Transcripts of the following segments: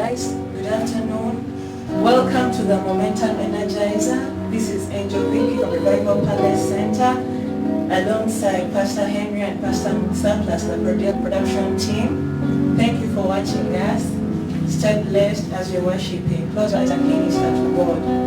guys. Good afternoon. Welcome to the Momentum Energizer. This is Angel Vicky from Revival Palace Center, alongside Pastor Henry and Pastor Musa, plus the production team. Thank you for watching us. Stay blessed as you're worshiping. Close your eyes and minister to God.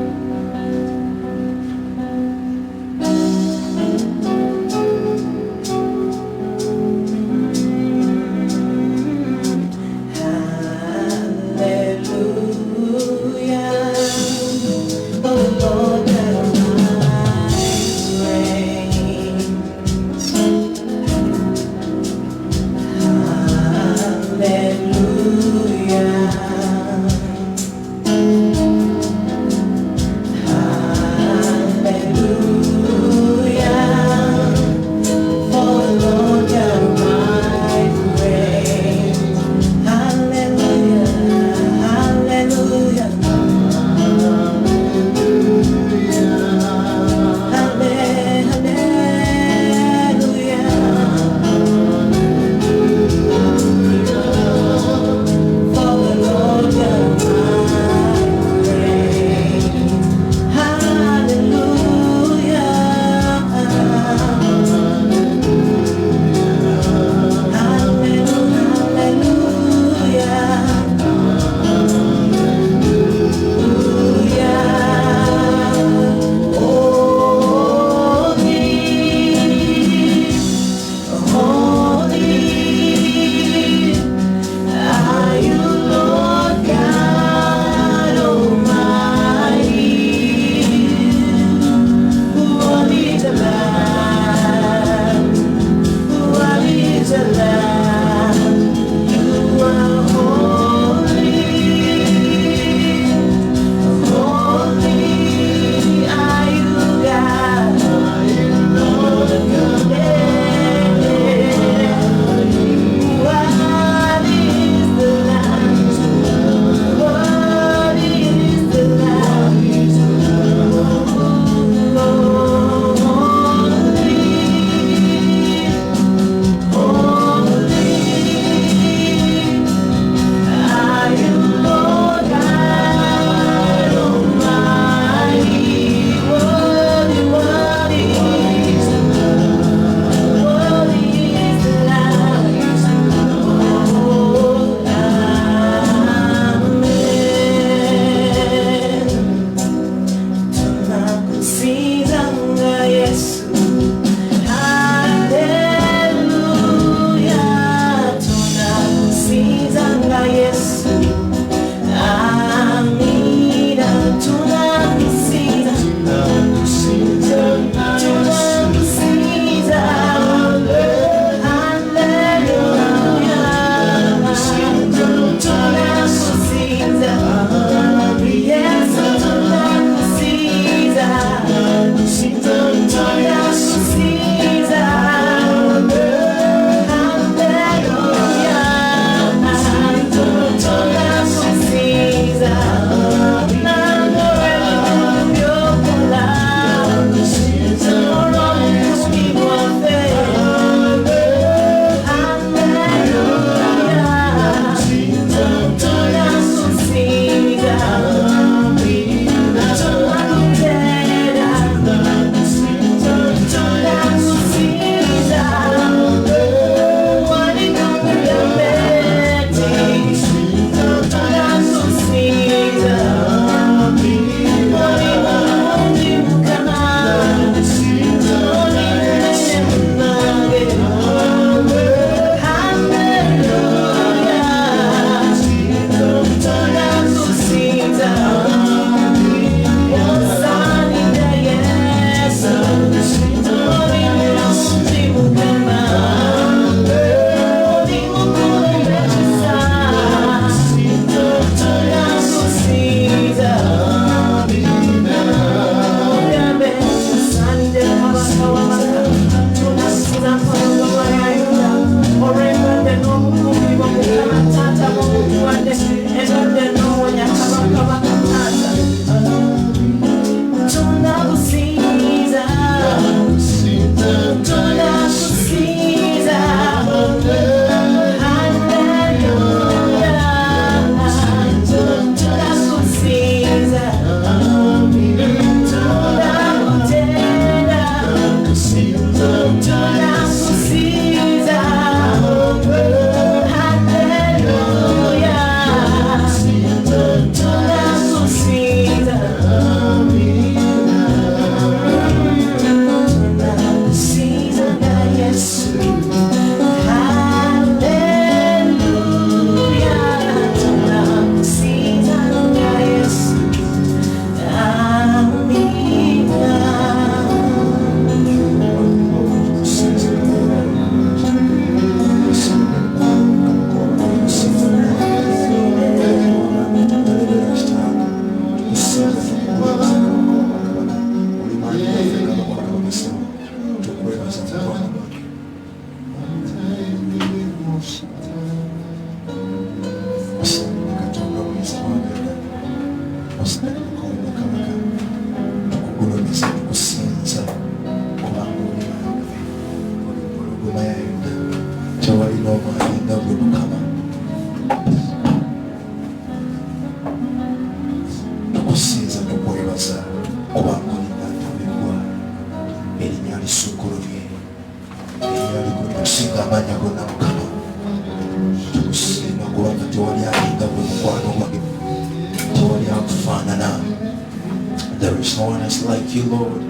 There is no one else like you, Lord.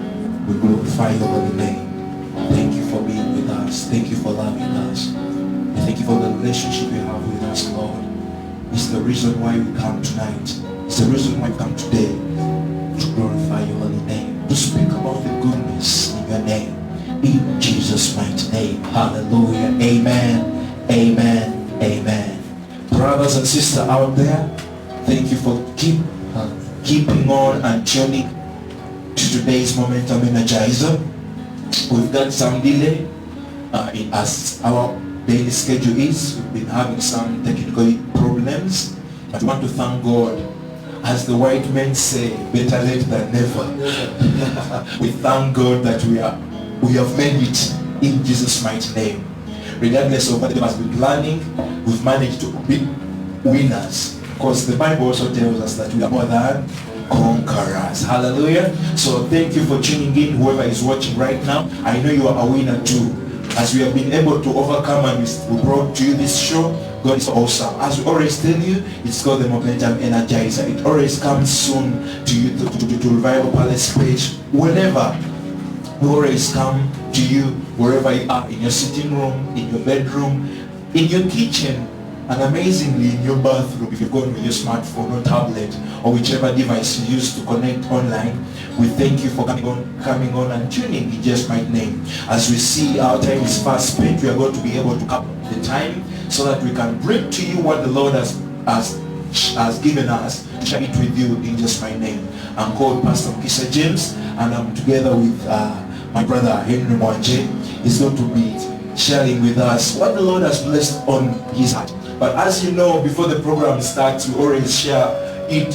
We glorify your holy name. Thank you for being with us. Thank you for loving us. And thank you for the relationship you have with us, Lord. It's the reason why we come tonight. It's the reason why we come today to glorify your holy name, to speak about the goodness in your name. In Jesus' mighty name. Hallelujah. Amen. Amen. Amen. Brothers and sisters out there, thank you for keeping on and tuning to today's Momentum Energizer. We've got some delay as our daily schedule is. We've been having some technical problems, but we want to thank God. As the white men say, better late than never. We thank God that we have made it in Jesus' mighty name. Regardless of what they must be planning, we've managed to be winners. Because the Bible also tells us that we are more than conquerors. Hallelujah. So thank you for tuning in, whoever is watching right now. I know you are a winner too. As we have been able to overcome and we brought to you this show, God is awesome. As we always tell you, it's called the Momentum Energizer. It always comes soon to you, to Revival Palace page. Whenever we always come to you, wherever you are, in your sitting room, in your bedroom, in your kitchen, and amazingly in your bathroom, if you're going with your smartphone or tablet or whichever device you use to connect online. We thank you for coming on and tuning in just my name. As we see our time is fast spent, we are going to be able to cover the time so that we can bring to you what the Lord has given us to share it with you in just my name. I'm called Pastor Mkisa James, and I'm together with my brother Henry Mwanje. He's going to be sharing with us what the Lord has blessed on his heart. But as you know, before the program starts, we always share it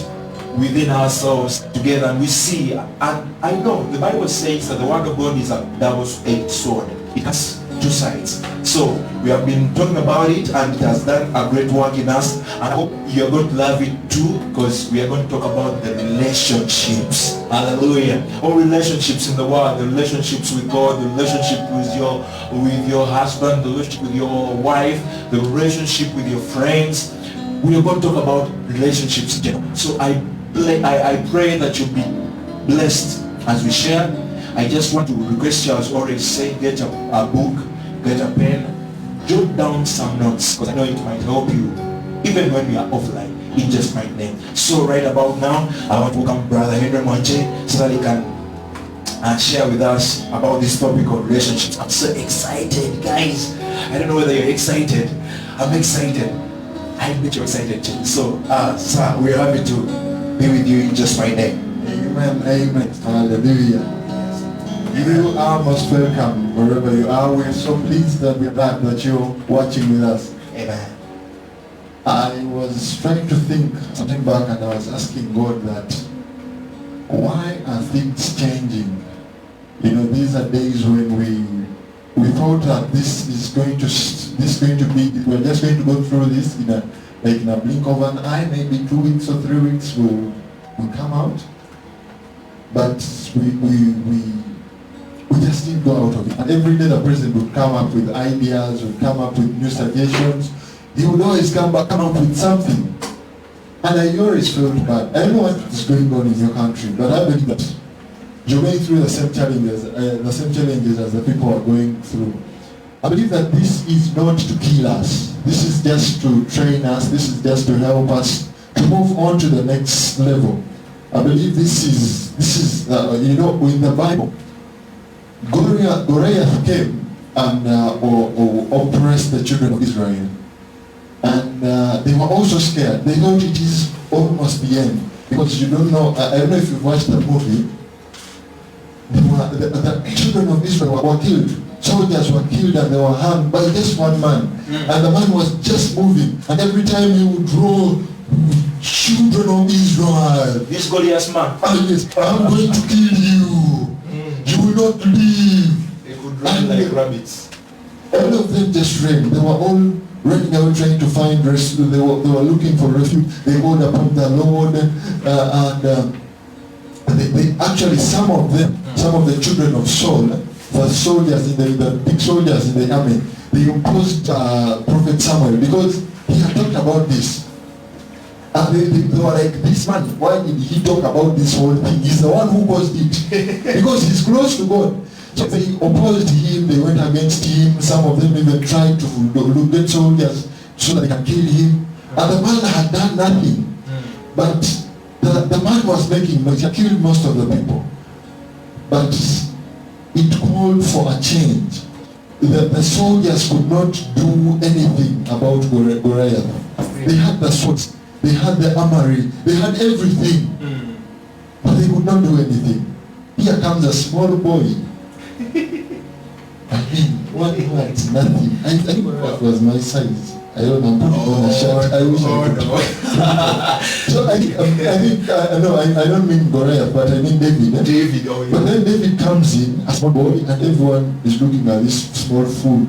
within ourselves together, and we see, and I know the Bible says that the word of God is a double-edged sword. It has two sides. So we have been talking about it, and it has done a great work in us, and I hope you're going to love it too, because we are going to talk about the relationships. Hallelujah. All relationships in the world, the relationships with God, the relationship with your husband, the relationship with your wife, the relationship with your friends. We are going to talk about relationships in general. So I pray that you'll be blessed as we share. I just want to request you, as always say, get a book, get a pen, jot down some notes, because I know it might help you even when we are offline, in just my name. So right about now, I want to welcome Brother Henry Mwanje so that he can share with us about this topic of relationships. I'm so excited, guys. I don't know whether you're excited. I'm excited. I bet you're excited too. So, sir, we're happy to be with you in just my name. Amen, amen, hallelujah. You are most welcome wherever you are. We're so pleased that we're glad that you're watching with us. Amen. I was trying to think something back, and I was asking God that why are things changing? You know, these are days when we thought that this is going to be, we're just going to go through this in a blink of an eye, maybe 2 weeks or 3 weeks will come out. But we just didn't go out of it. And every day the president would come up with ideas, would come up with new suggestions. He would always come up with something. And I always felt bad. I don't know what is going on in your country, but I believe that you're going through the same challenges as the people are going through. I believe that this is not to kill us. This is just to train us. This is just to help us to move on to the next level. I believe this is in the Bible, Goliath came and oppressed the children of Israel. And they were also scared. They thought it is almost the end. Because you don't know, I don't know if you've watched the movie, the children of Israel were killed. soldiers were killed and they were hung by just one man. And the man was just moving. And every time he would roar, children of Israel, This Goliath man. yes, I'm going to kill you. You will not live. They could run like rabbits. All of them just ran. They were all running away trying to find rescue. They were looking for refuge. They called upon the Lord they actually, some of the children of Saul, the soldiers the big soldiers in the army, they opposed Prophet Samuel because he had talked about this. And they were like, this man, why did he talk about this whole thing? He's the one who caused it. Because he's close to God. So they opposed him, they went against him. Some of them even tried to get soldiers so that they can kill him. And the man had done nothing. But the man was making noise. He killed most of the people. But it called for a change. The soldiers could not do anything about Goliath. They had the swords. They had the armory, they had everything, but they could not do anything. Here comes a small boy. I mean, what it's nothing. I think that was my size. I don't know, put it on a shirt. I wish I could. So I don't mean Goliath, but I mean David. David, oh yeah. But then David comes in, a small boy, and everyone is looking at this small fool.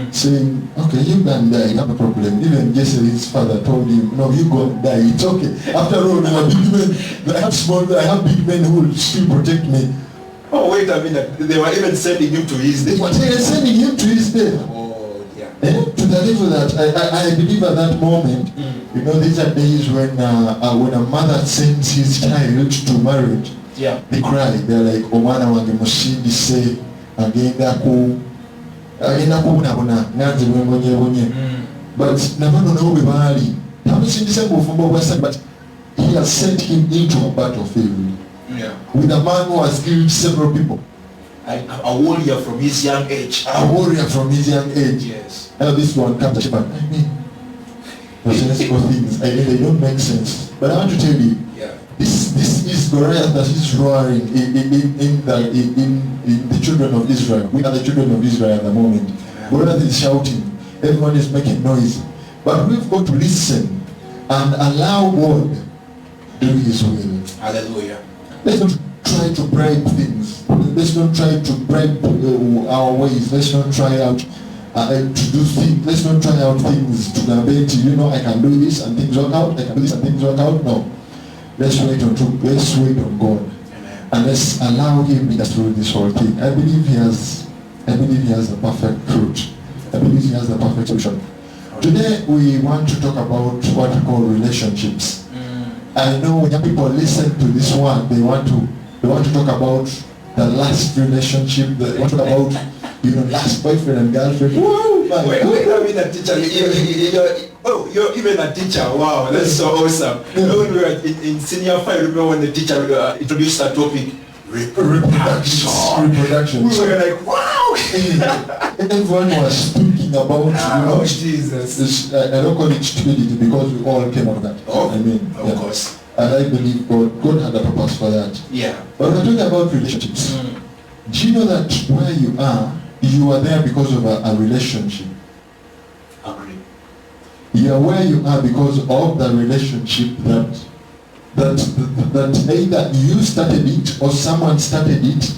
Saying, okay, you can die, no problem. Even Jesse, his father, told him, no, you go and die, it's okay. After all, there are big men, I have big men who will still protect me. Oh, wait a minute. They were even sending him to his death. They were sending him to his death. Oh, yeah. To the level that I believe at that moment, you know, these are days when a mother sends his child to marriage, they cry. They're like, Omana wange mushindi se, agenda ku. But but he has sent him into a battlefield with a man who has killed several people. A warrior from his young age. A warrior from his young age. Yes. Now this one comes to shepherd. I mean, things. They don't make sense. But I want to tell you, this is Goliath that is roaring in the children of Israel. We are the children of Israel at the moment. Goliath is shouting. Everyone is making noise. But we've got to listen and allow God do His will. Hallelujah. Let's not try to bribe things. Let's not try to bribe our ways. Let's not try out to do things. Let's not try out things to debate. I can do this and things work out. I can do this and things work out. No. Let's wait on God. Amen. And let's allow Him to lead us through this whole thing. I believe He has the perfect truth. I believe He has the perfect solution. Today we want to talk about what we call relationships. I know when people listen to this one, they want to talk about the last relationship. They want to talk about last boyfriend and girlfriend. Whoa, wait a minute, teacher. You're even a teacher. Wow, that's so awesome. When we were in senior 5, remember when the teacher introduced that topic? Reproduction. We were like, wow. Everyone was thinking about, Jesus. I don't call it stupidity because we all came out of that. Oh, I mean, of course. And I believe God had a purpose for that. Yeah. But we're talking about relationships. Do you know that where you are there because of a relationship? Agree. You are where you are because of the relationship that either you started it or someone started it.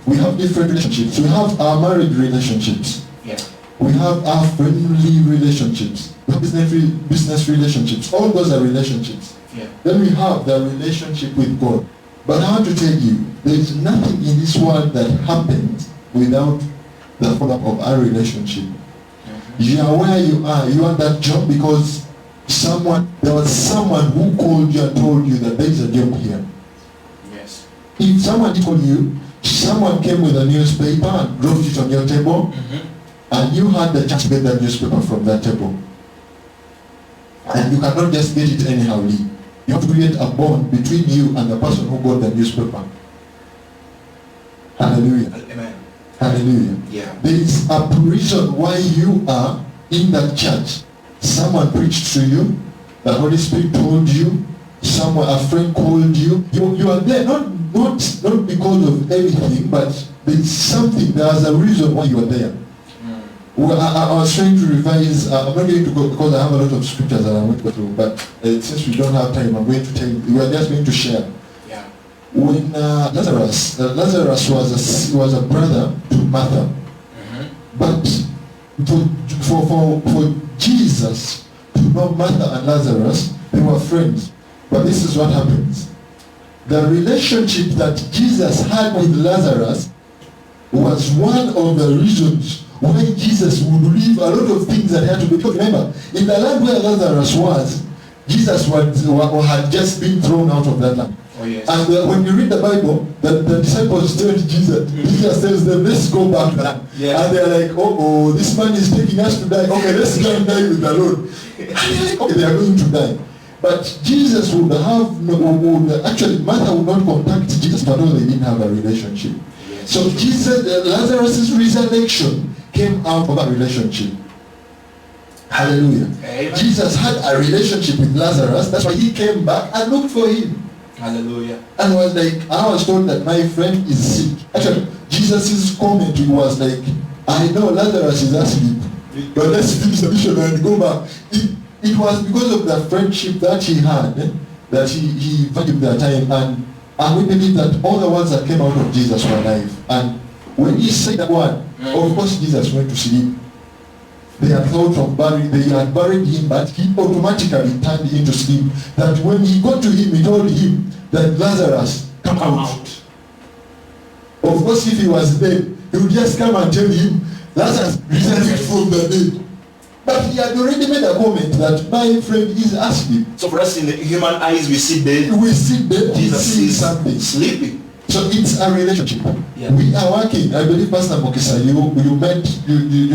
We have different relationships. We have our marriage relationships. Yeah. We have our friendly relationships. We have business relationships. All those are relationships. Yeah. Then we have the relationship with God. But I want to tell you, there is nothing in this world that happens without the follow-up of our relationship. You are where you are. You are that job because there was someone who called you and told you that there is a job here. Yes. If someone called you, someone came with a newspaper and dropped it on your table, and you had the chance to get that newspaper from that table. And you cannot just get it anyhow. You have to create a bond between you and the person who got the newspaper. Hallelujah. Amen. Hallelujah. Yeah. There is a reason why you are in that church. Someone preached to you, the Holy Spirit told you, a friend called you. You are there not because of anything, but there's something, there's a reason why you are there. Well, I was trying to revise, I'm not going to go because I have a lot of scriptures that I'm going to go through, but since we don't have time, I'm going to tell you, we are just going to share. Yeah. When Lazarus was a brother to Martha, but for Jesus to know Martha and Lazarus, they were friends. But this is what happens. The relationship that Jesus had with Lazarus was one of the reasons why Jesus would leave a lot of things that had to be. Because remember, in the land where Lazarus was, Jesus had just been thrown out of that land. Oh, yes. And when you read the Bible, the disciples told Jesus, Jesus tells them, let's go back to that. Yeah. And they're like, oh, this man is taking us to die. Okay, let's go and die with the Lord. And they're like, okay, they are going to die. But Jesus actually, Martha would not contact Jesus, but no, they didn't have a relationship. Yes. So Jesus, Lazarus' resurrection came out of a relationship. Hallelujah. Amen. Jesus had a relationship with Lazarus. That's why he came back and looked for him. Hallelujah. And was like, I was told that my friend is sick. Actually, Jesus' comment was like, I know Lazarus is asleep, but let's finish the mission and go back. It was because of the friendship that he had that he valued that time. And we believe that all the words that came out of Jesus were alive. And when he said that word, of course Jesus went to sleep. They had thought of they had buried him, but he automatically turned into sleep. That when he got to him, he told him that Lazarus, come out. Of course, if he was dead, he would just come and tell him, Lazarus, resurrect from the dead. But he had already made a comment that my friend is asleep. So for us in the human eyes, we see dead. We see dead, Jesus we see is something. sleeping. So it's a relationship. Yeah. We are working. I believe Pastor Mokisa, you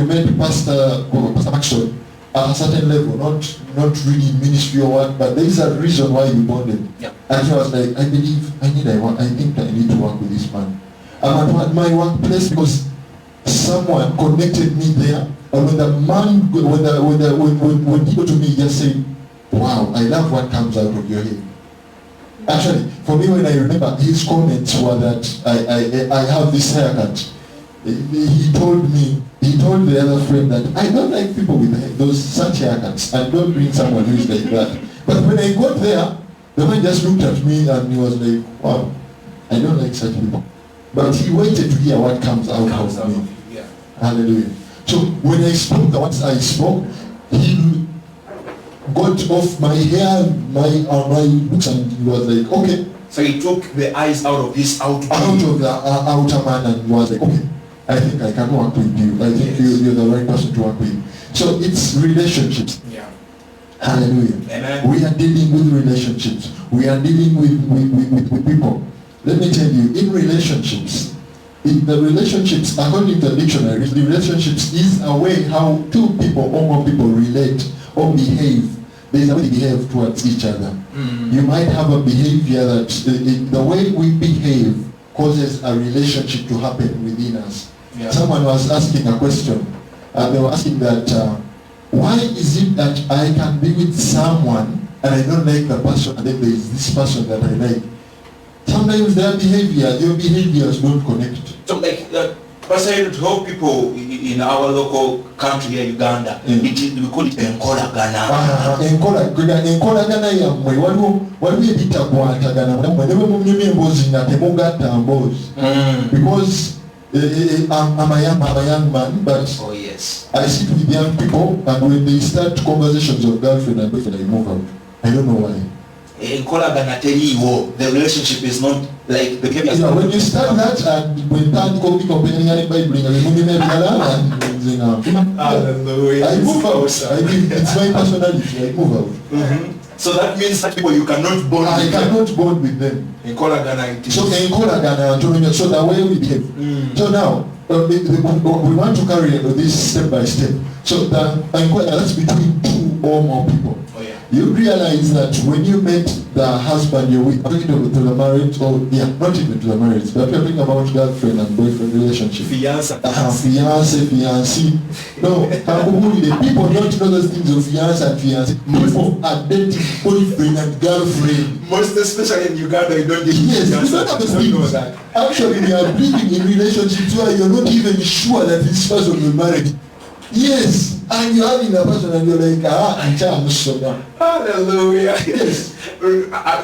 met Pastor Maxwell at a certain level, not really ministry or what, but there is a reason why you bonded. Yeah. And he was like, I believe I think I need to work with this man. I'm at my workplace because someone connected me there. And when the man, when he got to me, he just said, wow, I love what comes out of your head. Actually, for me, when I remember, his comments were that I have this haircut. He told the other friend that I don't like people with those such haircuts, and don't bring someone who is like that. But when I got there, the man just looked at me and he was like, wow, I don't like such people. But he waited to hear what comes out of me. Yeah. Hallelujah. So when I spoke, the words I spoke, he got off my hair, my books, and he was like, okay. So he took the eyes out of his outer man and was like, okay, I think I can work with you. I think you're the right person to work with. So it's relationships. Yeah. Hallelujah. Amen. We are dealing with relationships. We are dealing with people. Let me tell you, in relationships, according to the dictionary, the relationships is a way how two people or more people relate or behave. There's a way they behave towards each other. You might have a behavior that the way we behave causes a relationship to happen within us. Yeah. Someone was asking a question. They were asking that, why is it that I can be with someone and I don't like the person, and then there is this person that I like? Sometimes your behaviors don't connect. So like, Pastor, to help people in our local country here, Uganda, we call it enkolagana. Enkolagana yammwe waliwo ebitakwatagana ne bwe munyumya emboozi nga temugatta mboozi. Because I'm a young man, but oh yes, I sit with young people, and when they start conversations of girlfriend and boyfriend, I move out. I don't know why. Enkolagana teriiwo. The relationship is not like the behavior. Yeah, when you start that, and when people be comparing and Bible, I move out. It's my personality. I move out. So that means that people you cannot bond. I cannot bond with them. Enkolagana it is. So the way we behave. So now we want to carry this step by step. So that's between two or more people. Oh yeah. you realize that when you met the husband you're with, talking to the marriage, or not even to the marriage, but we're talking about girlfriend and boyfriend relationship. Fiance. Fiancé. No, the people don't know those things of fiancé and fiancé. People are dating boyfriend and girlfriend. Most especially in Uganda, you don't get Yes, you don't have those things. Actually, we are living in relationships where you're not even sure that this person will marry. Yes, and you're having a person and you're like, hallelujah. Yes.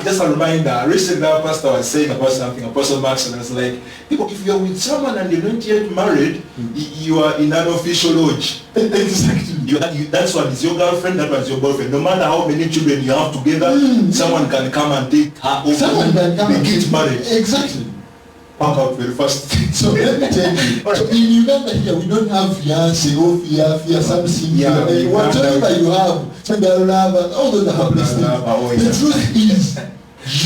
Just a reminder, recently our pastor was saying about something, Apostle Max, and I was like, people, if you're with someone and you're not yet married, you are in an official lodge. Exactly. That one is your girlfriend, that one is your boyfriend. No matter how many children you have together, someone can come and take her over. Someone can come and get married. Exactly. Pack out very fast. So let me tell you. So in Uganda here, we don't have fiancé or fia something. Yeah, whatever you have, love and all those are blessings. The truth is,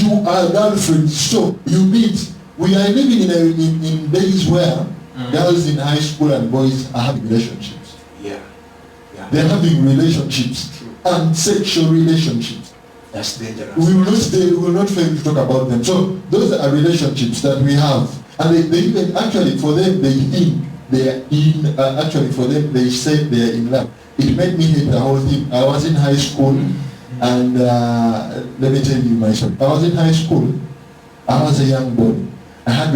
you are girlfriend. So you meet. We are living in days where girls in high school and boys are having relationships. Yeah. They're having relationships and sexual relationships. That's dangerous. We will not fail to talk about them. So those are relationships that we have, and they even actually for them they say they are in love. It made me hate the whole thing. I was in high school, and let me tell you my story. I was in high school. I was a young boy. I had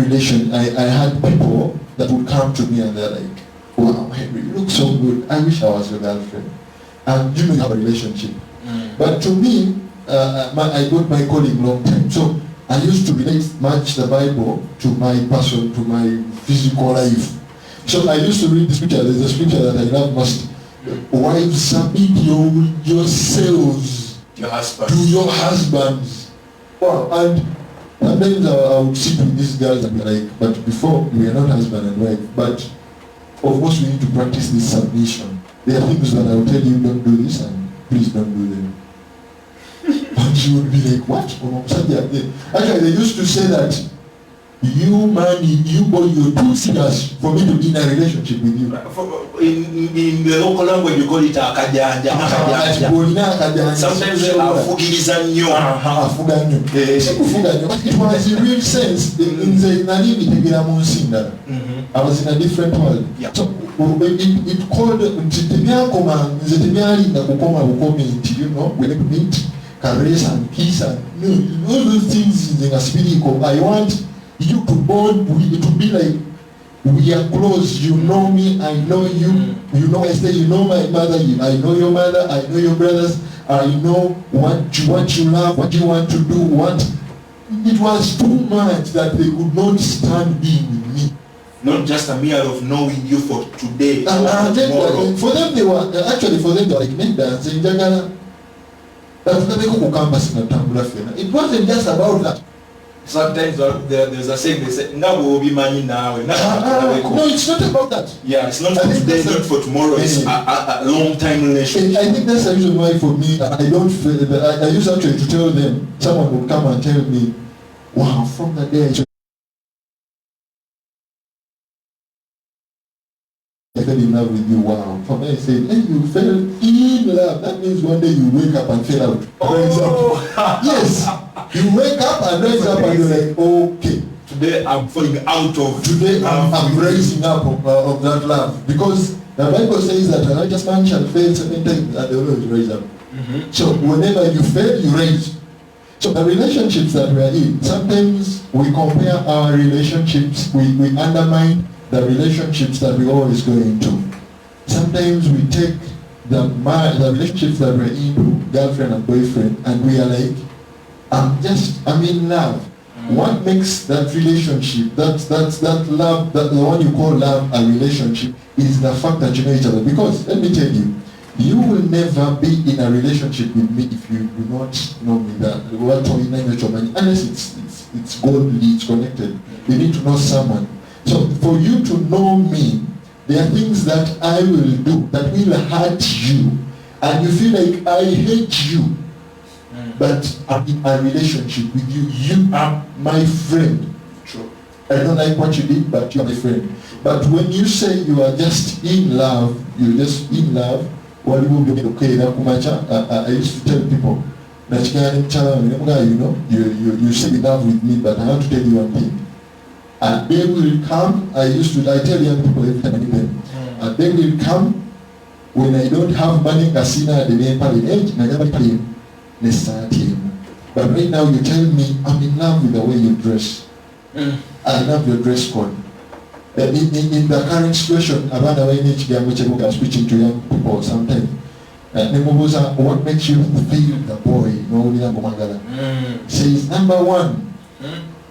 people that would come to me and they're like, "Wow, Henry, you look so good. I wish I was your girlfriend." And you have a relationship. But to me, I got my calling long time. So I used to match the Bible to my person, to my physical life. So I used to read the scripture. There's a scripture that I love most. Wives, submit yourselves to your husbands. Wow. And sometimes I would sit with these girls and be like, but before we are not husband and wife. But of course we need to practice this submission. There are things that I will tell you, don't do this, and please don't do them. And she would be like, what? Actually, they used to say that you boy, you're too serious for me to be in a relationship with you. In the local language, you call it akajanja. Sometimes afugiriza nnyo. But it was in real sense. I was in a different world. Yeah. So it called when we meet, caress and kiss and all those things in a spirit. I want you to bond, to be like we are close. You know me, I know you. You know Esther, you know my mother, I know your mother, I know your brothers, I know what you love, what you want to do, what. It was too much that they could not stand being with me. Not just a mere of knowing you for today. And for them they were like men dancing. It wasn't just about that. Sometimes there's a saying, they say, no, it's not about that. Yeah, it's not for today, not for tomorrow. It's a long-time relationship. I think that's the reason why for me, I used actually to tell them, someone would come and tell me, wow, from the day I fell in love with you, wow. For me, I said, hey, you fell in love. That means one day you wake up and fell out. Yes. You wake up and rise up and you're like, okay. Today I'm falling out of. Today I'm rising up of that love. Because the Bible says that a righteous man shall fail 7 times and they always rise up. So whenever you fail, you rise. So the relationships that we are in, sometimes we compare our relationships, we undermine the relationships that we always go into. Sometimes we take the relationships that we're in, girlfriend and boyfriend, and we are like, I'm in love. What makes that relationship, that love, that the one you call love a relationship, is the fact that you know each other. Because let me tell you, you will never be in a relationship with me if you do not know me. Unless it's godly, it's connected. You need to know someone. So for you to know me, there are things that I will do that will hurt you, and you feel like I hate you. But I'm in a relationship with you. You are my friend. True. I don't like what you did, but you're my friend. But when you say you are just in love, you're just in love, waliwo byokera kumacha. I used to tell people that you say you love with me, but I want to tell you one thing. A day will come, I tell young people every time I meet them, a day will come when I don't have money casino at the name age, and I never pay necessarily. But right now you tell me I'm in love with the way you dress. I love your dress code. In the current situation, around the way which I'm speaking to young people sometimes, what makes you feel the boy? Says number one,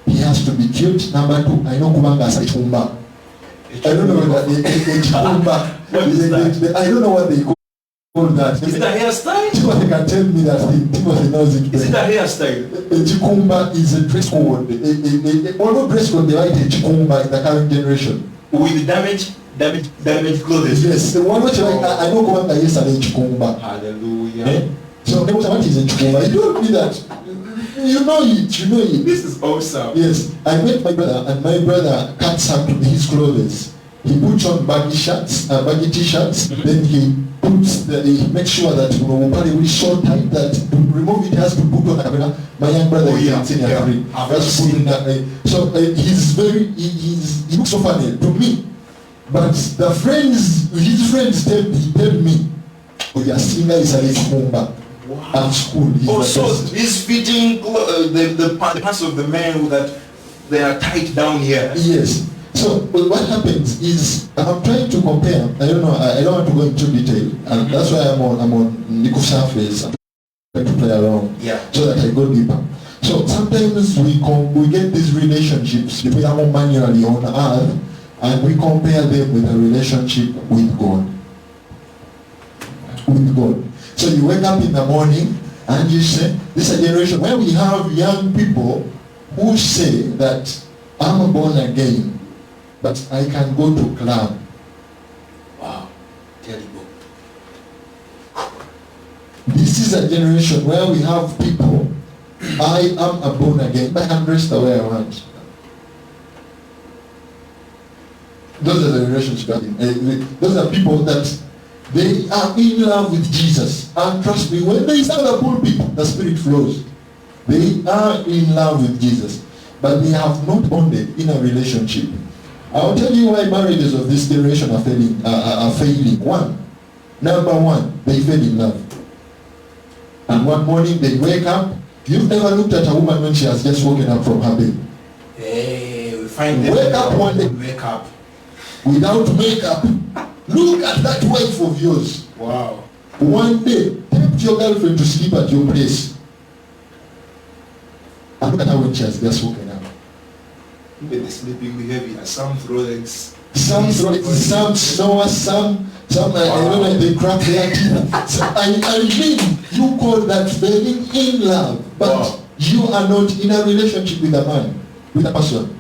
he has to be cute. Number two, I know Kumanga says Kumba. I don't know what I don't know what they call that. Is it a hairstyle? Timothy can tell me that Timothy knows it. Is it a hairstyle? Chikumba is a dress code. Although dress code, they write Chikumba in the current generation. With damaged clothes. Yes, the one which I know Kumanga yesterday Chikumba. Hallelujah. So what is a Chikumba? You don't need that. You know it. This is awesome. Yes, I met my brother, and my brother cuts up his clothes. He puts on baggy t-shirts, then he makes sure that body will so tight that to remove it has to put on a my young brother is in senior three. So he looks so funny to me. But his friends tell me, your singer is a Kumba. Wow. At school. So he's fitting the pants of the men that they are tight down here. Yes. So what happens is I'm trying to compare. I don't want to go into detail, and that's why I'm on Nico surface. I'm trying to play around, so that I go deeper. So sometimes we get these relationships we are more manually on earth, and we compare them with a relationship with God. With God. So you wake up in the morning and you say, this is a generation where we have young people who say that I'm born again, but I can go to club. Wow, terrible. This is a generation where we have people, I am a born again, but I can dress the way I want. Those are the relationships. Those are people that they are in love with Jesus. And trust me, when they start the pulpit, the Spirit flows. They are in love with Jesus. But they have not bonded in a relationship. I'll tell you why marriages of this generation are failing. Number one, they fell in love. And one morning they wake up. You've never looked at a woman when she has just woken up from her bed. Hey, we find them. Wake up one day. Wake up. Without makeup. Look at that wife of yours. Wow. One day, tempt your girlfriend to sleep at your place. And look at her when she has just woken up. Even the sleeping behavior, some throw legs. Some snore, some they crack their teeth. So, I mean, you call that falling in love, but you are not in a relationship with a man, with a person.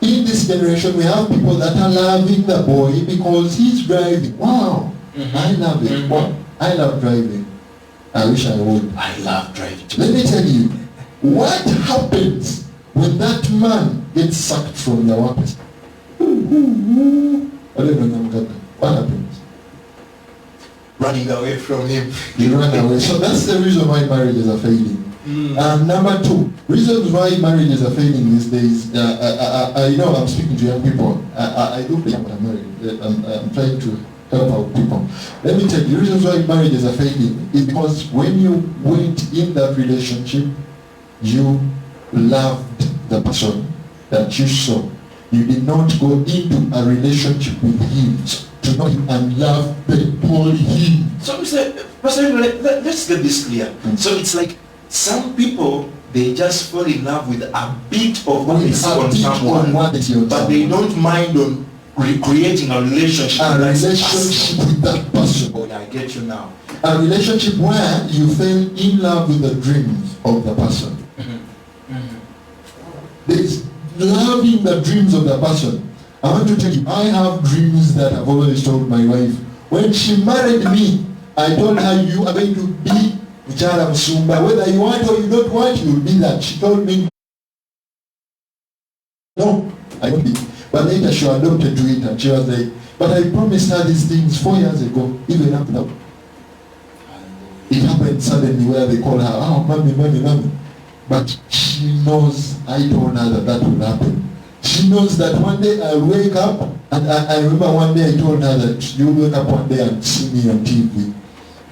In this generation, we have people that are loving the boy because he's driving. Wow, I love it. Wow, I love driving. I wish I would. I love driving too. Let me tell you, what happens when that man gets sacked from the workplace? What happens? Running away from him. You run away. So that's the reason why marriages are failing. Number two, reasons why marriages are failing these days. I'm speaking to young people. I do play when I'm married. I'm trying to help out people. Let me tell you, reasons why marriages are failing is because when you went in that relationship, you loved the person that you saw. You did not go into a relationship with him to know him and love only him. So, Pastor, let's get this clear. So it's like some people, they just fall in love with a bit of what they see on someone, but they don't mind on recreating a relationship. With that person. Oh, yeah, I get you now. A relationship where you fell in love with the dreams of the person. There's loving the dreams of the person. I want to tell you, I have dreams that I've always told my wife. When she married me, I told her, you are going to be Mchara Msumba. Whether you want or you don't want, you will be that. She told me, no, I don't be. But later she adopted to it and she was like, but I promised her these things 4 years ago, even up now. it happened suddenly where they call her, oh, mommy. But she knows, I told her that will happen. She knows that one day I'll wake up, and I remember one day I told her that you'll wake up one day and see me on TV.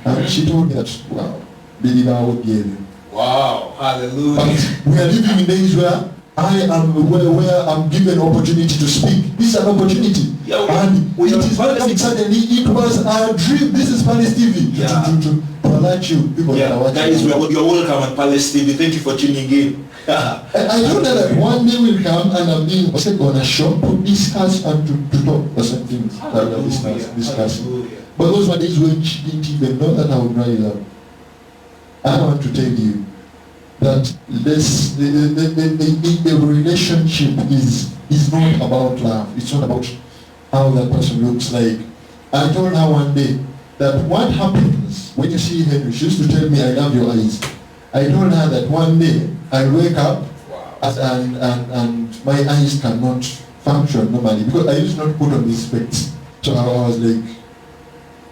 And she told me that, wow, believe I will be able. Wow, hallelujah. But we are living in days where where I'm given opportunity to speak. This is an opportunity. Yeah, and we it are is not Palace suddenly, it was our dream. This is Palace TV. Yeah. To alert you, people that are watching. Guys, you're welcome at Palace TV. Thank you for tuning in. I told her that one day will come and I'm being on a show to discuss and to talk about some things that we are discussing. But those were days when she didn't even know that I would rise up. I want to tell you that the relationship is not about love. It's not about how that person looks like. I told her one day that what happens when you see Henry, she used to tell me, I love your eyes. I told her that one day I wake up and my eyes cannot function normally because I used not to put on these specs. So I was like,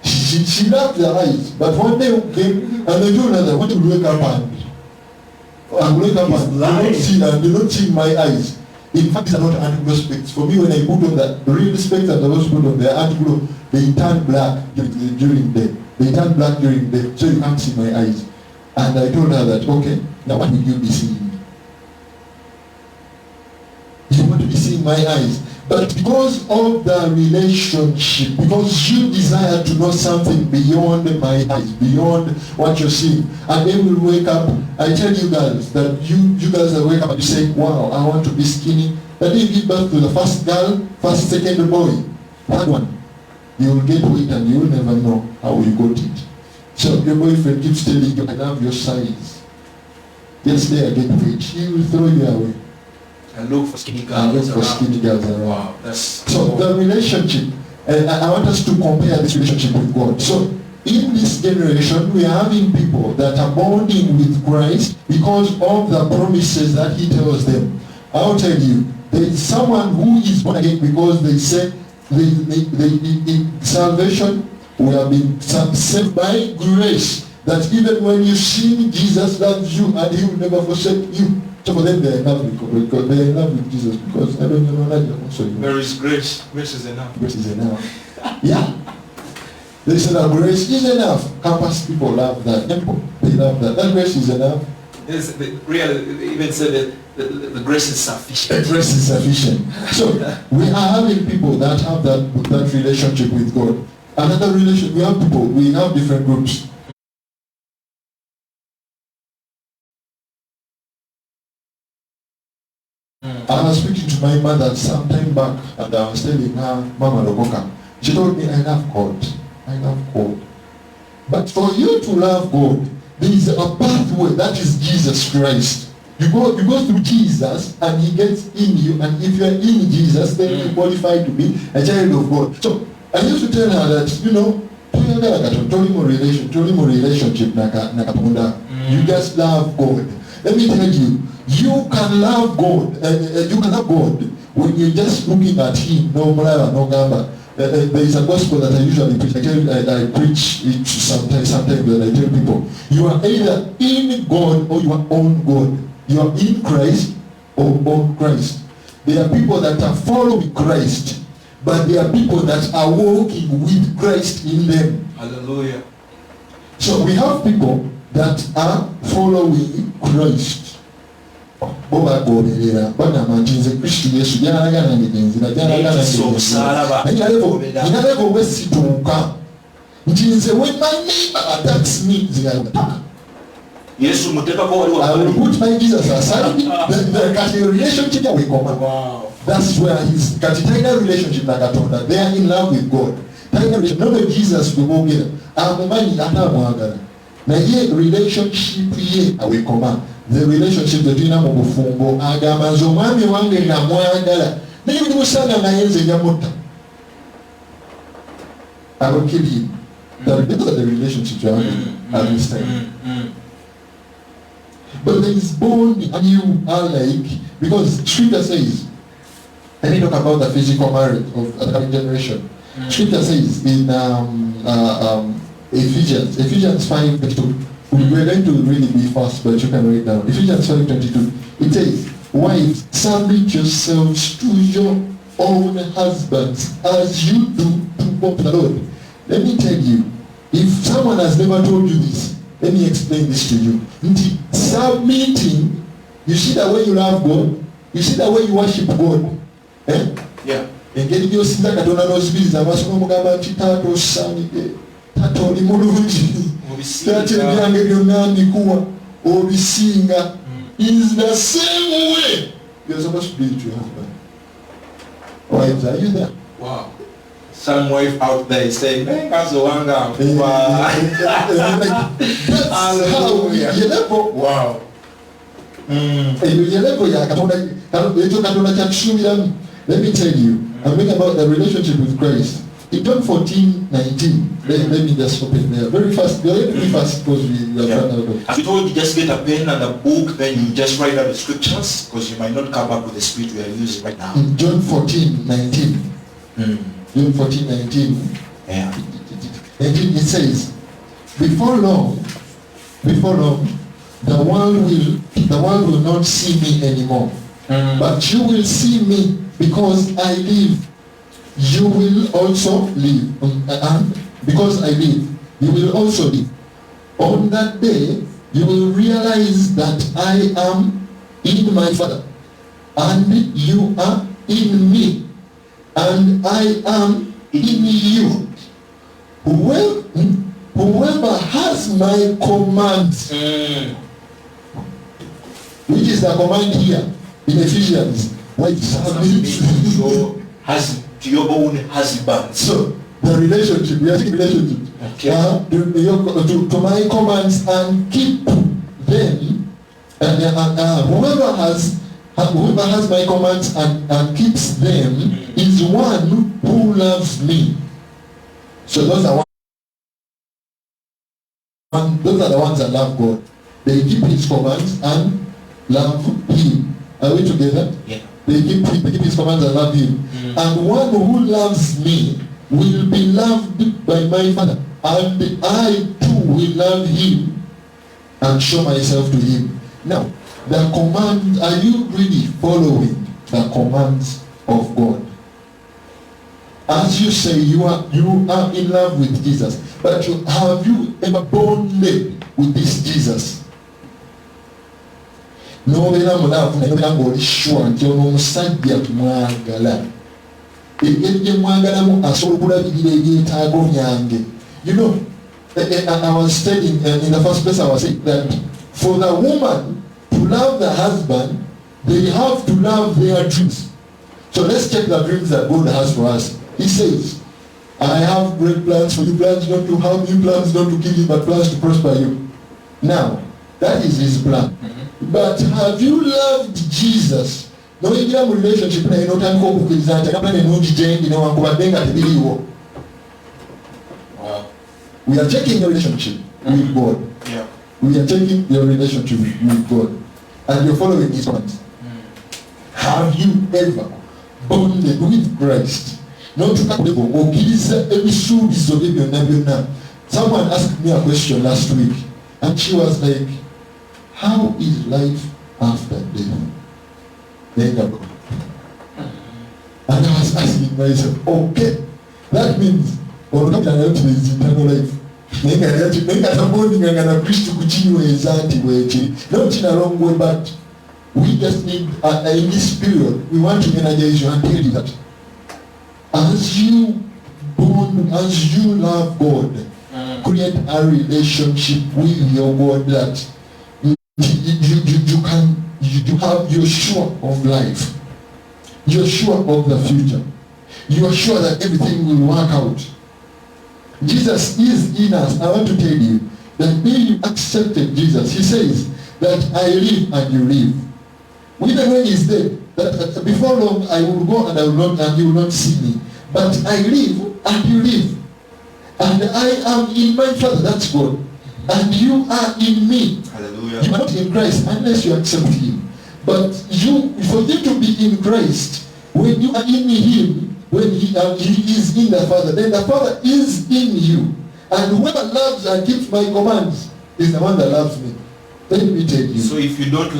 she loved the eyes, but one day came and I told her that when you wake up and you don't see my eyes. In fact, these are not anti-glow specs. For me, when I put on the real specs that I was put on, they are anti-glow. They turn black during the day. They turn black during the day, so you can't see my eyes. And I told her that, okay, now what will you be seeing? You want to be seeing my eyes. But because of the relationship, because you desire to know something beyond my eyes, beyond what you're seeing, and then we'll wake up, I tell you guys that you guys will wake up and you say, wow, I want to be skinny. Then you give birth to the first girl, first, second boy, third one. You will get weight and you will never know how you got it. So your boyfriend keeps telling you, I love your size. Yesterday I get weight, he will throw you away. And look for skinny girls around. Wow, that's so the relationship, and I want us to compare this relationship with God. So in this generation, we are having people that are bonding with Christ because of the promises that he tells them. I'll tell you, there is someone who is born again because they say in salvation, we have been saved by grace. That even when you sin, Jesus loves you and he will never forsake you. So for them, they are in love because they are in love with Jesus because I don't know that also. There is grace. Grace is enough. Grace is enough. Yeah. They say that grace is enough. Campus people love that. They love that. That grace is enough. Yes, they even say that the grace is sufficient. The grace is sufficient. So we are having people that have that relationship with God. Another relationship, we have different groups. I was speaking to my mother some time back and I was telling her, Mama Lokoka, she told me, I love God. I love God. But for you to love God, there is a pathway, that is Jesus Christ. You go through Jesus and he gets in you, and if you are in Jesus, then you qualify to be a child of God. So I used to tell her that, relationship. You just love God. Let me tell you, you can love God. You can love God when you're just looking at him. No matter, no gamba. There is a gospel that I usually preach. I preach it sometimes that I tell people. You are either in God or you are on God. You are in Christ or on Christ. There are people that are following Christ, but there are people that are walking with Christ in them. Hallelujah. So we have people that are following Christ. Yesu muteka ko wali I will put my Jesus aside. The relationship that we come. Wow. That's where his tighter relationship that I told that they are in love with God. Tighter relationship. Not with Jesus we won't get. I'm money ata na ye relationship ye we come. The relationship between Mufumbo agama zomami wange na mwagala. Mimi musana na yenze nyamuta. I will kill him. Those are the relationships you are having at this time. But there is bond and you are like, because Scripture says, let me talk about the physical marriage of the coming generation. Scripture says in Ephesians 5:22. We're going to really be fast, but you can write down. Ephesians 5:22. It says, wives, submit yourselves to your own husbands as you do to the Lord. Let me tell you, if someone has never told you this, let me explain this to you. Submitting, you see the way you love God, you see the way you worship God. Eh? Yeah. Engeri gy'osinza Katonda n'ozikiriza amaaso n'omugamba nti taata osaanidde, taata oli mulungi, taata ebyange byonna mbikuwa, obisinga. In the same way you're supposed to be to your husband. Wives, are you there? Wow. Some wife out there is saying, that's the one guy. That's how you level. Wow. You level ya Katonda kyatusuubiramu. Let me tell you, I'm talking about the relationship with Christ. In John 14:19, let me just open there. Very fast, very fast because we are running out of. As we told you, just get a pen and a book, then you just write out the scriptures because you might not come up with the script we are using right now. In John 14:19, John 14:19, Yeah. it says, before long, the world will not see me anymore, but you will see me because I live. You will also live, and because I live, you will also live. On that day, you will realize that I am in my Father, and you are in me, and I am in you. Whoever has my commands, which is the command here in Ephesians, To your own husband. So the relationship, we are taking relationship. Okay. To my commands and keep them. Whoever has my commands and keeps them is one who loves me. So those are the ones that love God. They keep His commands and love Him. Are we together? Yeah. They keep His commands and love Him. And one who loves me will be loved by my Father, and I too will love him and show myself to him. Now, the command, are you really following the commands of God? As you say, you are in love with Jesus, but have you ever bonded with this Jesus? N'obeera mulaavu naye obeera ng'oli sure nti ono omusajja mwagala. Engeri gye mwagalamu asobola okulabirira ebyetaago byange. You know, I was studying in the first place. I was saying that for the woman to love the husband, they have to love their dreams. So let's check the dreams that God has for us. He says, I have great plans for you, plans not to harm you, plans not to kill you, but plans to prosper you. Now, that is his plan. But have you loved Jesus? No, in your relationship, you know, time go with that. I can't know you know, Wow. we are checking your relationship with God. Yeah. We are checking your relationship with God. And you're following his plans. Have you ever bonded with Christ? Not to someone asked me a question last week, and she was like, how is life after death? And I was asking myself, okay, that means eternal life. But we just need, in this period, we want to energize you and tell you that as you bond, as you love God, create a relationship with your God that you're sure of life. You're sure of the future. You're sure that everything will work out. Jesus is in us. I want to tell you that when you accepted Jesus, he says that I live and you live. Even when he's dead, that before long I will go and I will not, and you will not see me. But I live and you live. And I am in my Father, that's God. And you are in me. Hallelujah. You are not in Christ unless you accept him. But for you to be in Christ, when you are in him, when he is in the Father, then the Father is in you. And whoever loves and keeps my commands is the one that loves me. Let me tell you. So if you don't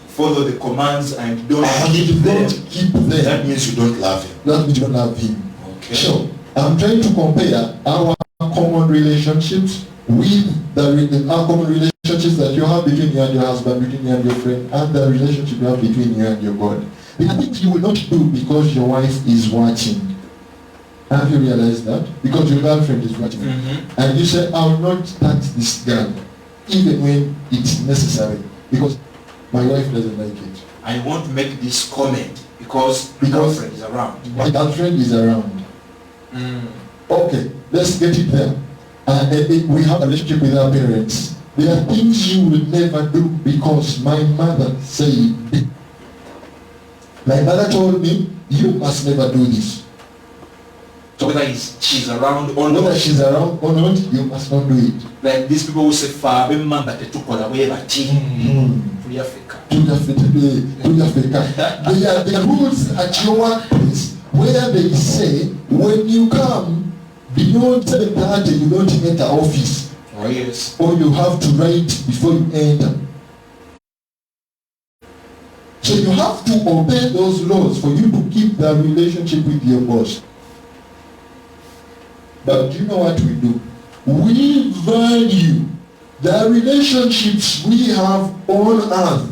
follow the commands and don't keep them, that means you don't love him. That means you don't love him. Okay. So I'm trying to compare our common relationships with our common relationships that you have between you and your husband, between you and your friend, and the relationship you have between you and your God. There are things you will not do because your wife is watching. Have you realized that? Because your girlfriend is watching. Mm-hmm. And you say, I will not touch this girl, even when it's necessary, because my wife doesn't like it. I won't make this comment because my girlfriend is around. My girlfriend is around. Okay, let's get it there. We have a relationship with our parents. There are things you will never do because my mother said. My mother told me, you must never do this. So whether she's around or not. Whether she's around or not, you must not do it. Like these people who say, "Fabe mamba tetukola weba ti." To Africa. There are rules at your workplace where they say, when you come beyond 7:30, you don't enter office. Oh yes. Or you have to write before you enter. So you have to obey those laws for you to keep the relationship with your boss. But do you know what we do? We value the relationships we have on earth,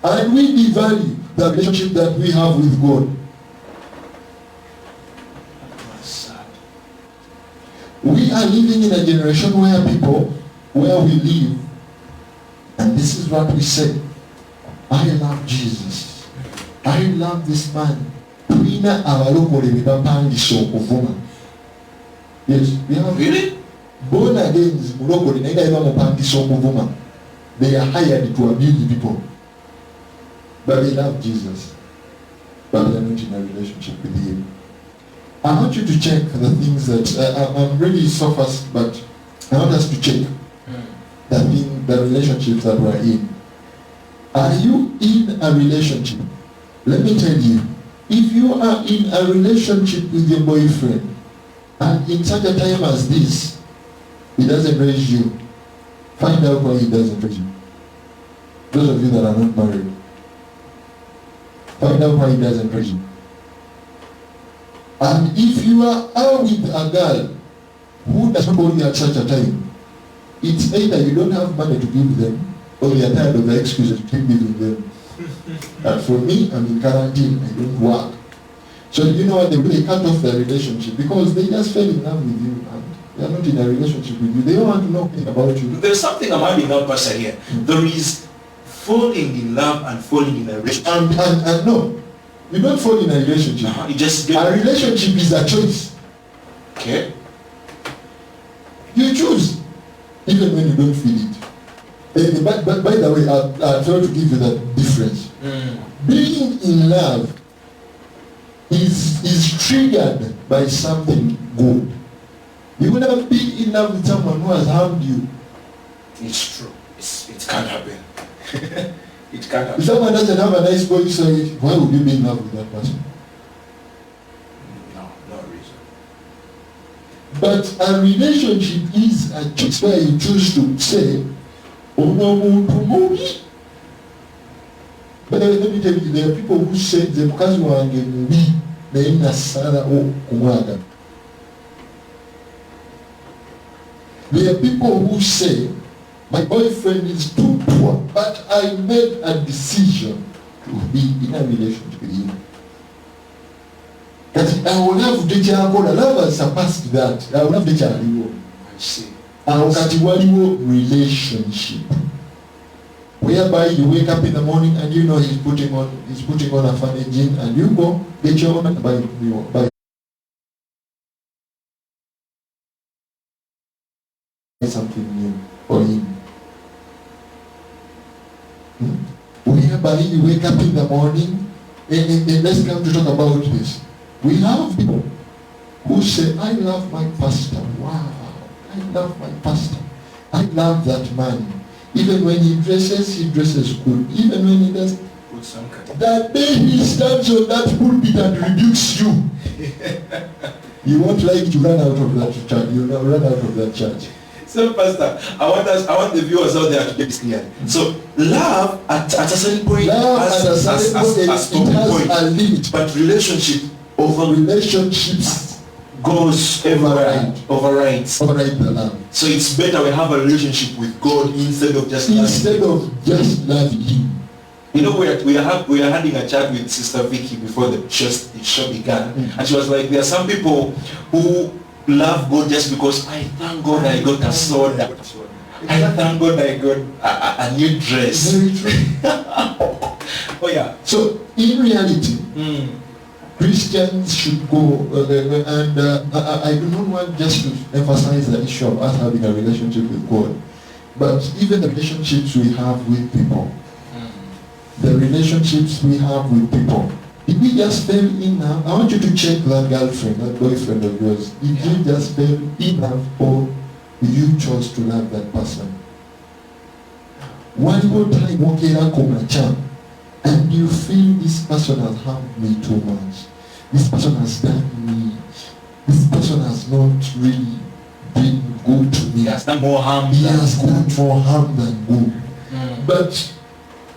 and we devalue the relationship that we have with God. We are living in a generation where we live, and this is what we say. I love Jesus. I love this man. Yes, we have. Really? Born again is mulokoli naenda eba mupangisa okuvuma. They are hired to abuse people. But they love Jesus. But they are not in a relationship with him. I want you to check the things that I'm really so fast, but I want us to check the relationships that we're in. Are you in a relationship? Let me tell you, if you are in a relationship with your boyfriend, and in such a time as this, he doesn't raise you, find out why he doesn't raise you. Those of you that are not married, find out why he doesn't raise you. And if you are with a girl who does not call you at such a time, it's either you don't have money to give them, or they are tired of the excuses to keep giving them. And for me, I'm in quarantine, I don't work. So you know what they do? They cut off their relationship because they just fell in love with you and they are not in a relationship with you. They don't want to know anything about you. There's something I'm adding up, Pastor, here. There is falling in love and falling in a relationship. And no, you don't fall in a relationship. You just a relationship is a choice. Okay. You choose, even when you don't feel it. But by the way, I'll try to give you that difference. Being in love is triggered by something good. You will never be in love with someone who has harmed you. It's true. It can't happen. It can't happen. If someone doesn't have a nice body, say, why would you be in love with that person? No reason. But a relationship is a choice where you choose to say, oh no, but let me tell you, there are people who say the mukazi wange mubi naye nasala kumwaga. There are people who say, my boyfriend is too poor, but I made a decision to be in a relationship with him. That I will have the child, love has surpassed that. I will have the child. I see. Relationship. Whereby you wake up in the morning and you know he's putting on a funny jean and you go get your own and buy something new for him. Whereby you wake up in the morning and let's come to talk about this. We have people who say, I love my pastor. Wow, I love my pastor. I love that man. Even when he dresses good. Even when he does. That day he stands on that pulpit and rebukes you. You won't like to run out of that church. You'll run out of that church. So, Pastor, I want the viewers out there to get this clear. So, love at a certain point has a limit, but relationships goes overrides the love. So it's better we have a relationship with God instead of just loving Him. You know, we are having a chat with Sister Vicky before the show began, and she was like, there are some people who love God just because I thank God I got a soda. I thank God I got a new dress. Very true. Oh yeah. So in reality, Christians should go, and I do not want just to emphasize the issue of us having a relationship with God, but even the relationships we have with people. The relationships we have with people. Did we just fall in love? I want you to check that girlfriend, that boyfriend of yours. Did you just fall in love, or you chose to love that person? One more time, and you feel this person has harmed me too much. This person has done me. This person has not really been good to me. He has done more harm. He has done more harm than good. But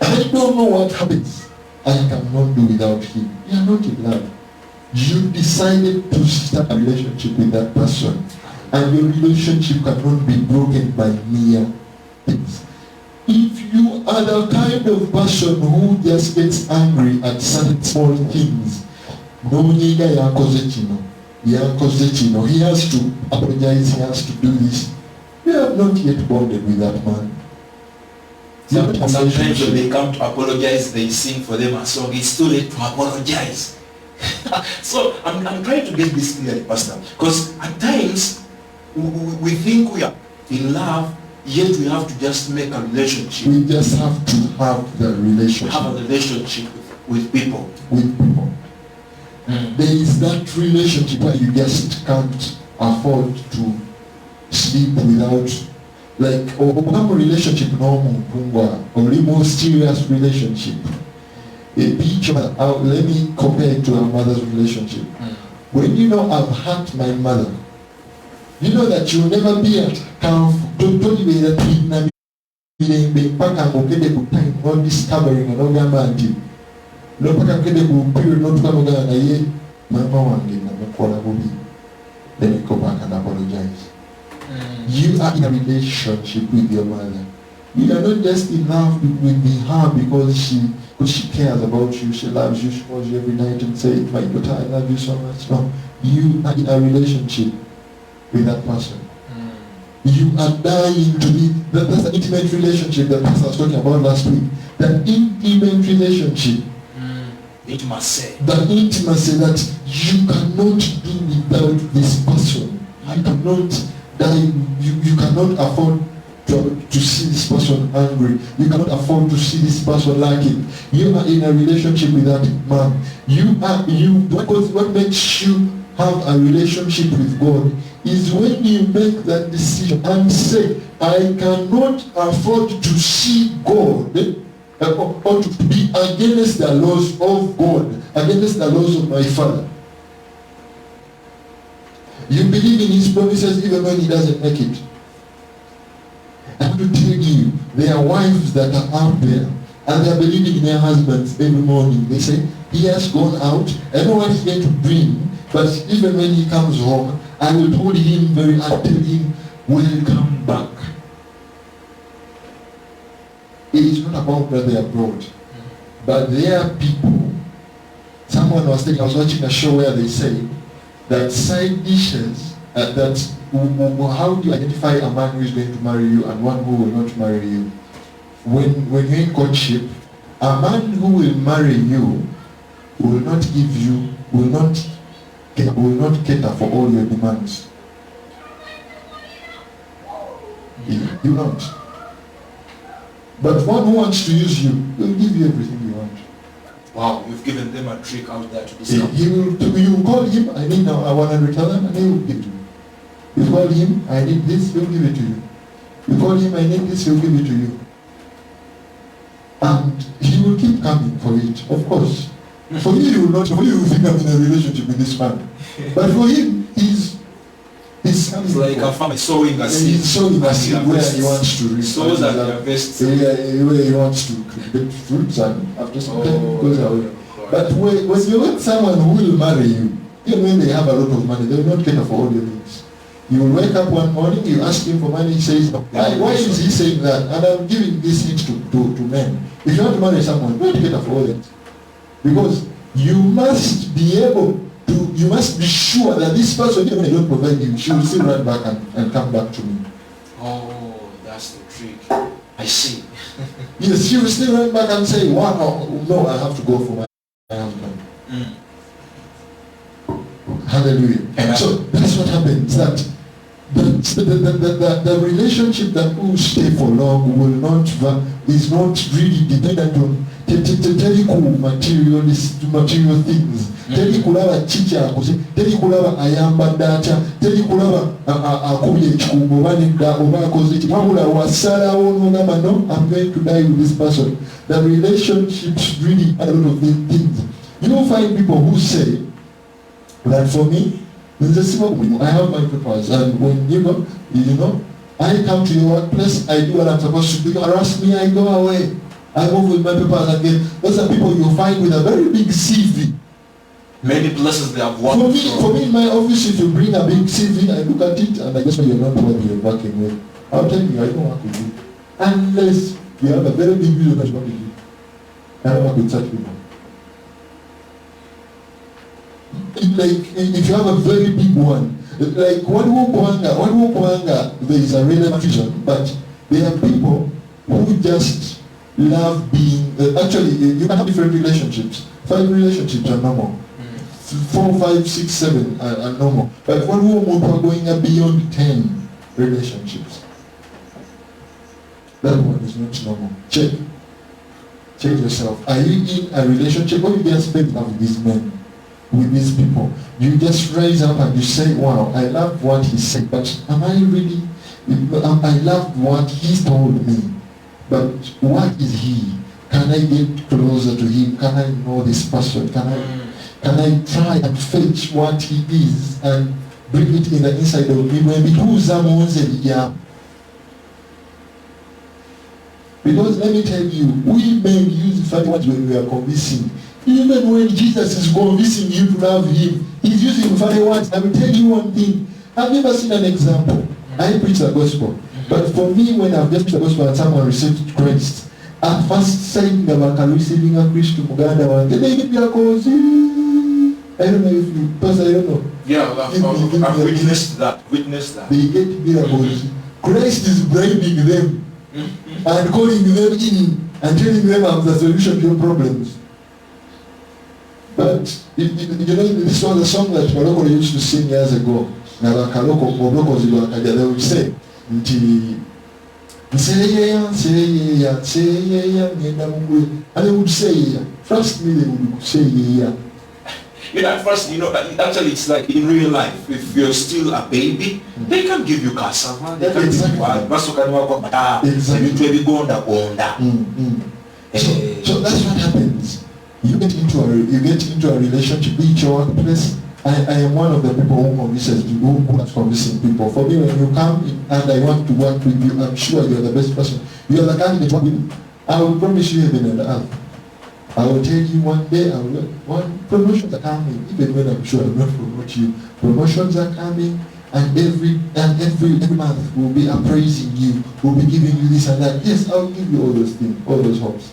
I don't know what happens. I cannot do without him. You are not in love. You decided to start a relationship with that person, and your relationship cannot be broken by mere things. If you are the kind of person who just gets angry at certain small things, he has to apologize, he has to do this. You have not yet bonded with that man. Sometimes when they come to apologize, they sing for them a song. It's too late to apologize. So I'm trying to get this clear, Pastor, because at times we think we are in love, yet we have to just make a relationship. We just have to have the relationship. Have a relationship with people. With people. There is that relationship where you just can't afford to sleep without, like, or relationship normal, or more serious relationship. A picture, let me compare it to a mother's relationship. When you know I've hurt my mother, you know that you'll never be at not discovering and not Lopaka kede ku period not kwamagana na ye mama wange na mukola bubi. Then you go back and apologize. You are in a relationship with your mother. You are not just in love with her because she cares about you, she loves you, she calls you every night and says, my daughter, I love you so much. No, you are in a relationship with that person. You are dying to be, that's an intimate relationship that Pastor was talking about last week. That intimate relationship. Intimacy. The intimacy that you cannot do without this person. You cannot die. You cannot afford to see this person angry. You cannot afford to see this person lacking. You are in a relationship with that man. Because what makes you have a relationship with God is when you make that decision and say, I cannot afford to see God or to be against the laws of God, against the laws of my Father. You believe in his promises even when he doesn't make it. I want to tell you, there are wives that are out there and they are believing in their husbands every morning. They say, he has gone out, I don't know what he's going to bring, but even when he comes home, I will hold him and tell him, welcome back. It is not about where they are abroad, but there are people. Someone was saying, I was watching a show where they say that side dishes, how do you identify a man who is going to marry you and one who will not marry you? When you're in courtship, a man who will marry you will not give you, will not cater for all your demands. He will not. But one who wants to use you will give you everything you want. Wow, you've given them a trick out there to discover. You will call him, I need now 100,000, and he will give it to you. You call him, I need this, he will give it to you. You call him, I need this, he will give it to you. And he will keep coming for it, of course. For you, you will not. For you, you think I'm in a relationship with this man. But for him, he's It's like a farmer sowing a seed. he's sowing a seed where he wants to reap. Sows and harvests. Where he wants to get fruits, and after some time goes away. But when you want someone who will marry you, even when they have a lot of money, they will not cater for all your needs. You will wake up one morning, you ask him for money, he says, no. Why is he saying that? And I'm giving this hint to men. If you want to marry someone, don't cater for all that. Because you must be able to, you must be sure that this person, even if they don't provide you, she will still run back and come back to me. Oh, that's the trick. I see. Yes, she will still run back and say, wow, no, I have to go for my husband. Hallelujah. Amen. So that's what happens, that the relationship that will stay for long will not is not really dependent on material things. Teri kulaba chicha akoze, teri kulaba ayambadde atya, teri kulaba akubye ekikumbo banidda oba akoze ki, wabula wasalawo n'ogamba no, I'm going to die with this person. The relationships really are a lot of things. You will find people who say that for me, I have my papers, and when you know, I come to your workplace, I do what I'm supposed to do. You harass me, I go away. I move with my papers again. Those are people you'll find with a very big CV. Many places they have worked For me, in my office, if you bring a big CV, I look at it and I guess you're not what you're working with. I'll tell you, I don't work with you. Unless you have a very big vision that's working with you. I don't work with such people. Like, if you have a very big one, like what Kwanga, there is a relevant vision, but there are people who just love being, actually, you can have different relationships. 5 relationships are normal. 4, 5, 6, 7 are normal. But one woman are going beyond 10 relationships. That one is not normal. Check yourself. Are you in a relationship, or you just spend time with these men, with these people? You just raise up and you say, wow, I love what he said, but am I really, I love what he told me, but what is he? Can I get closer to him? Can I know this person? Can I try and fetch what he is and bring it in the inside of me? Because let me tell you, we men use funny words when we are convincing. Even when Jesus is convincing you to love him, he's using funny words. I will tell you one thing. I've never seen an example. I preach the gospel. But for me, when I've just preached the gospel and someone received Christ, at first saying about receiving a Christ to Muganda, they get their cause. I don't know if you, Pastor, I don't know. Yeah, I've witnessed that. They get miracles. Christ is bribing them and calling them in and telling them I'm the solution to your problems. But you know, this was a song that Morocco used to sing years ago. Now they would say, and they would say, trust me, they would say, You know, at first, actually it's like in real life, if you're still a baby, they can give you cassava, they can give you So that's what happens. You get into a relationship with your workplace. I am one of the people who convinces people, who are convincing people. For me, when you come in and I want to work with you, I'm sure you're the best person. You are the candidate to work with. I will promise you heaven and earth. I will tell you one day, promotions are coming, even when I'm sure I will not promote you. Promotions are coming, and every month we'll be appraising you, we'll be giving you this and that. Yes, I'll give you all those things, all those hopes.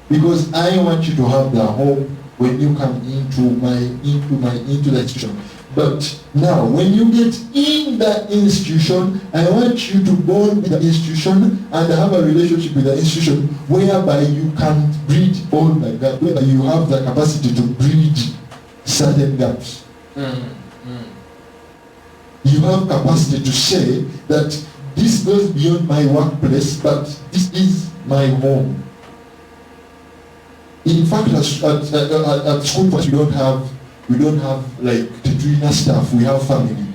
Because I want you to have the hope when you come into the institution. But now, when you get in the institution, I want you to bond with the institution and have a relationship with the institution whereby you can bridge all the gaps, whereby you have the capacity to bridge certain gaps. You have capacity to say that this goes beyond my workplace, but this is my home. In fact, at school, we don't have like Tetrina staff, we have family.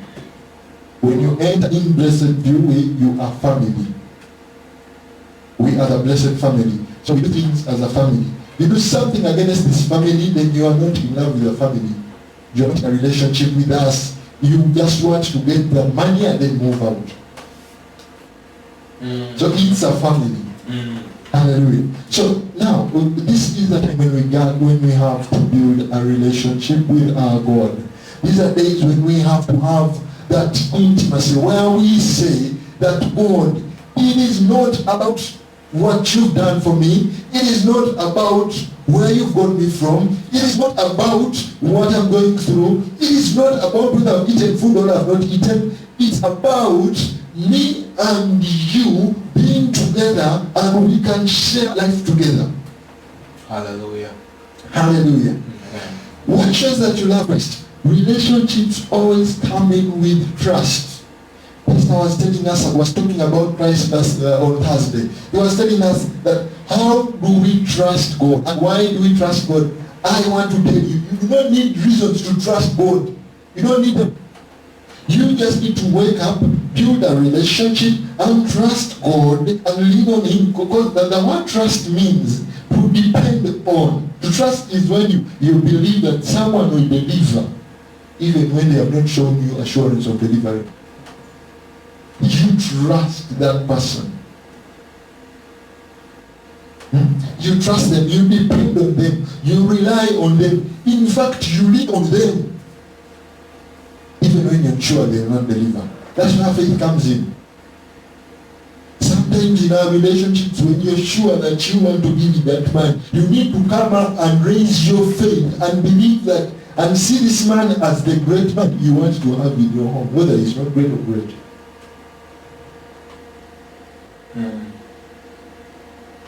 When you enter in Blessed View, you are family. We are the blessed family. So we do things as a family. You do something against this family, then you are not in love with the family. You are not in a relationship with us. you just want to get the money and then move out. So it's a family. Hallelujah. So now, this is the time when we have to build a relationship with our God. These are days when we have to have that intimacy where we say that God, it is not about what you've done for me. It is not about where you've got me from. It is not about what I'm going through. It is not about whether I've eaten food or I've not eaten. It's about me and you being together and we can share life together. Hallelujah. Hallelujah. Amen. What shows that you love Christ? Relationships always come in with trust. Pastor was telling us, was talking about Christ on Thursday. He was telling us that how do we trust God? And why do we trust God? I want to tell you, you do not need reasons to trust God. You don't need them. You just need to wake up, build a relationship, and trust God and lean on Him. Because the word trust means to depend on. To trust is when you believe that someone will deliver, even when they have not shown you assurance of delivery. You trust that person. You trust them. You depend on them. You rely on them. In fact, you lean on them. Even when you're sure they will not deliver. That's where faith comes in. Sometimes in our relationships, when you're sure that you want to give it that man, you need to come up and raise your faith and believe that and see this man as the great man you want to have in your home, whether he's not great or great.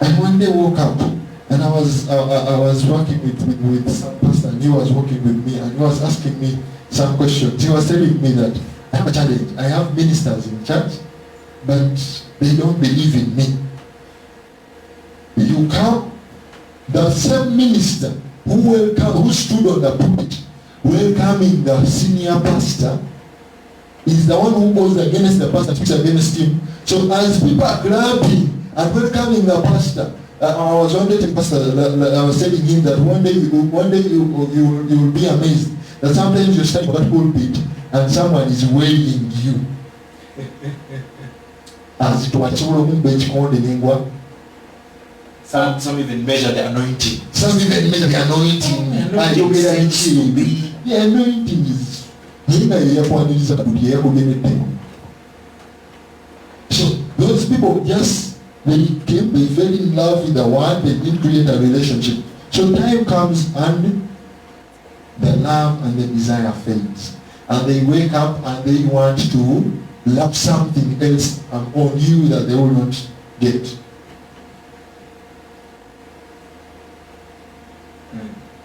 And one day I woke up and I was working with some pastor and he was working with me and he was asking me some questions. He was telling me that I have a challenge. I have ministers in church, but they don't believe in me. You come, the same minister who stood on the pulpit welcoming the senior pastor is the one who goes against the pastor, speaks against him. So as people are clapping and welcoming the pastor, I was one day telling pastor, I was telling him that one day you will be amazed that sometimes you stand on that pulpit and someone is wailing you. As it was Some even measure the anointing. Some even measure the anointing. The anointing is so those people just they fell in love with the word, they didn't create a relationship. So time comes and the love and the desire fades. And they wake up and they want to love something else on you that they will not get.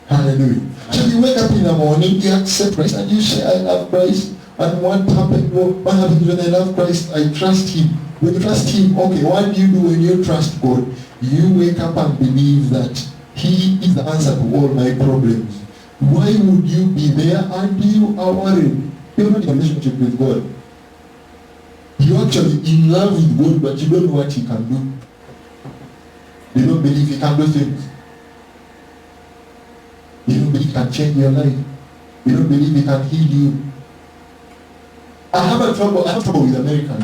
Hallelujah. So you wake up in the morning, you accept Christ and you say, I love Christ. And what happens when I love Christ? I trust Him. When you trust Him, okay, what do you do when you trust God? You wake up and believe that He is the answer to all my problems. Why would you be there and you are worried? You're not in a relationship with God. You're actually in love with God, but you don't know what He can do. You don't believe He can do things. You don't believe He can change your life. You don't believe He can heal you. I have trouble with Americans.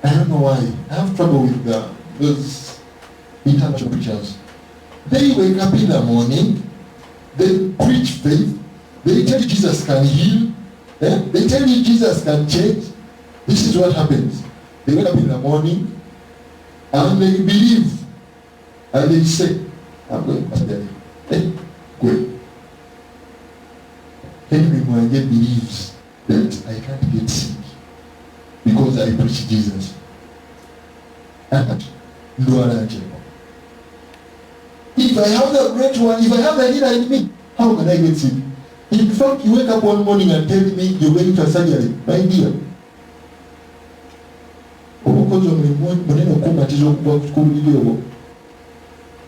I don't know why. I have trouble with those international preachers. They wake up in the morning, they preach faith, they tell you Jesus can heal, they tell you Jesus can change. This is what happens. They wake up in the morning and they believe and they say, I'm going to Pastor. Go. Henry Mwanje believes that I can't get sick because I preach Jesus. If I have the great one, if I have the healer in me, how can I get sick? In fact, you wake up one morning and tell me you're going to surgery. My dear.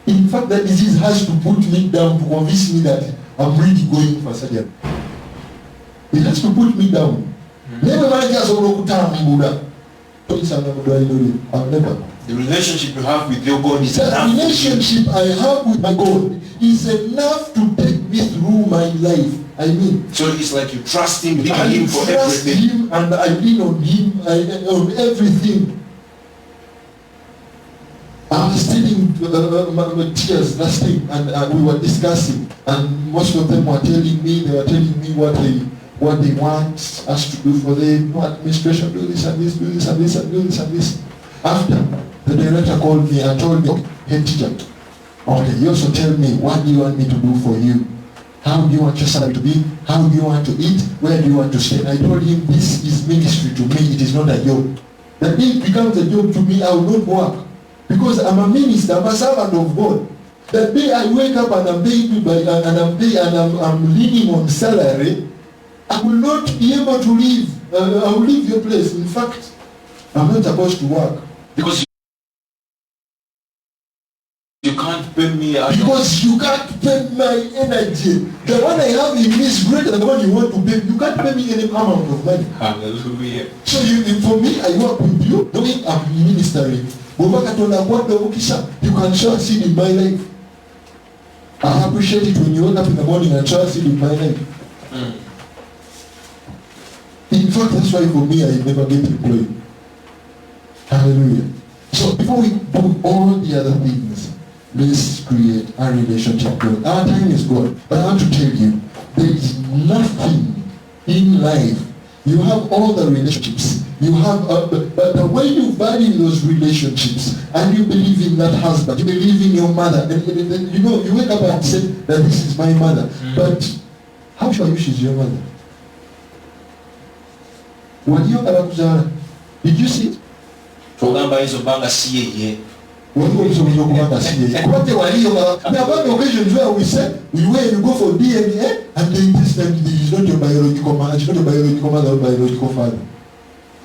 In fact, that disease has to put me down to convince me that I'm really going for surgery. It has to put me down. Never mind just Buddha. I've never. The relationship you have with your God is The enough. relationship I have with my God is enough to take me through my life. I mean, So it's like you trust Him, lean I on Him for trust everything. Him and I lean on Him on everything. I was telling my tears last time, and we were discussing, and most of them were telling me, what they want us to do for them. No, administration, do this and this, do this and this and do this and this. After, the director called me and told me, okay, head teacher, okay, you also tell me, what do you want me to do for you? How do you want your salary to be? How do you want to eat? Where do you want to stay? I told him, this is ministry to me, it is not a job. The day it becomes a job to me, I will not work. Because I'm a minister, I'm a servant of God. The day I wake up and I'm leaning on salary, I will not be able to leave. I will leave your place. In fact, I'm not supposed to work. Because you can't pay me. Because you can't pay my energy. The one I have in me is greater than the one you want to pay. You can't pay me any amount of money. Hallelujah. So for me, I work with you, knowing I'm ministering. You can show a seed in my life. I appreciate it when you wake up in the morning and show a seed in my life. In fact, that's why for me, I never get employed. Hallelujah. So before we do all the other things, let's create a relationship with God. Our time is gone. But I want to tell you, there is nothing in life. You have all the relationships. You have, but the way you value those relationships, and you believe in that husband, you believe in your mother, and you know, you wake up and say that this is my mother. But how sure you she's your mother? Did you see it? Togamba hizo banga si yeye. There are occasions where we say, where you go for DNA, and they test that it is not your biological mother, it's not your biological mother or biological father.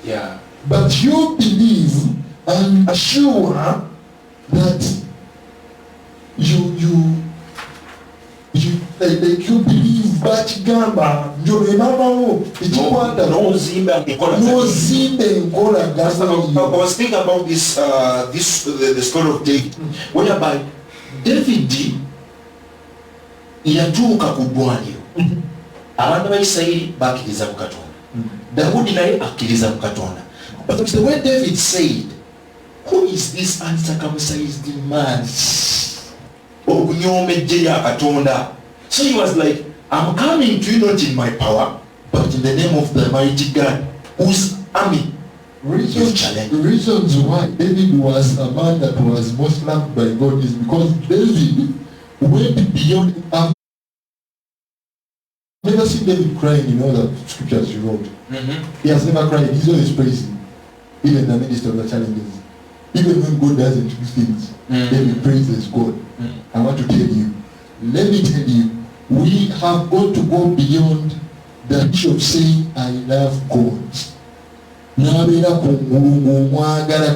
Yeah. But you believe and assure that you believe but gamba No zimbe nkola. I was thinking about this the story of David, whereby David yatuuka ku ddwaliro abantu ba Isirayiri bakkiriza mu Katonda, Dawudi naye akkiriza mu Katonda. But the way David said, who is this uncircumcised man? Okunyoomejje ya Katonda. So he was like, I'm coming to you not in my power, but in the name of the mighty God, whose army reasons why David was a man that was most loved by God is because David went beyond. I've never seen David crying in all the scriptures he wrote. He has never cried. He's always praising. Even the midst of the challenges. Even when God doesn't do things, David praises God. I want to tell you, let me tell you, we have got to go beyond the issue of saying, I love God.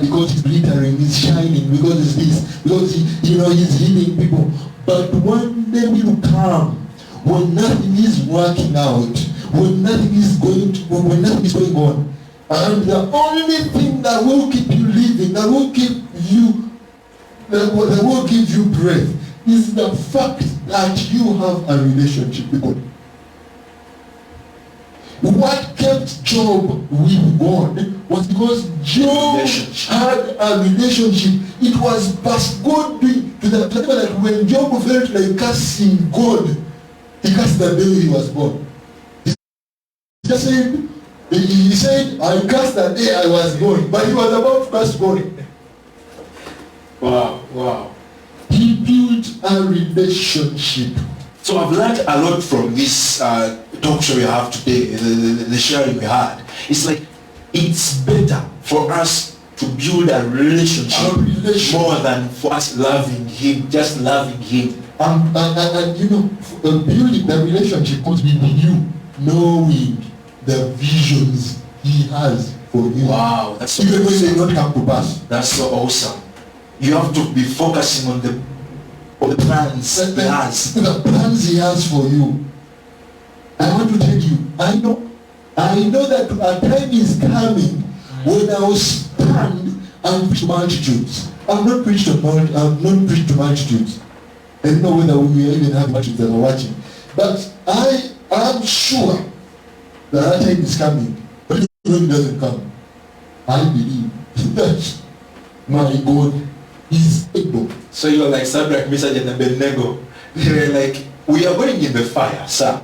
Because he's glittering, he's shining, because he's this, because he's healing people. But one day will come when nothing is working out, when nothing is going on. And the only thing that will keep you living, that will give you breath, is the fact that you have a relationship with God. What kept Job with God was because Job had a relationship. It was past God doing to the point that when Job felt like cursing God, he cursed the day he was born. He said, I cursed the day I was born, but he was about to curse God. Wow. He built a relationship. So I've learned a lot from this talk show we have today, the sharing we had. It's like, it's better for us to build a relationship more than for us loving him, just loving him. And building the relationship comes with you knowing the visions he has for you. Wow, that's so even when awesome. they don't come to pass. That's so awesome. You have to be focusing on the plans he has. The plans he has for you. I want to tell you, I know that a time is coming when I was stand and preach to multitudes. I've not preached to multitudes. I don't know whether we even have multitudes that are watching. But I am sure that time is coming. But when it doesn't come, I believe that my God is able. So you're like Shadrach, Meshach, and Abednego. They're like, we are going in the fire, sir.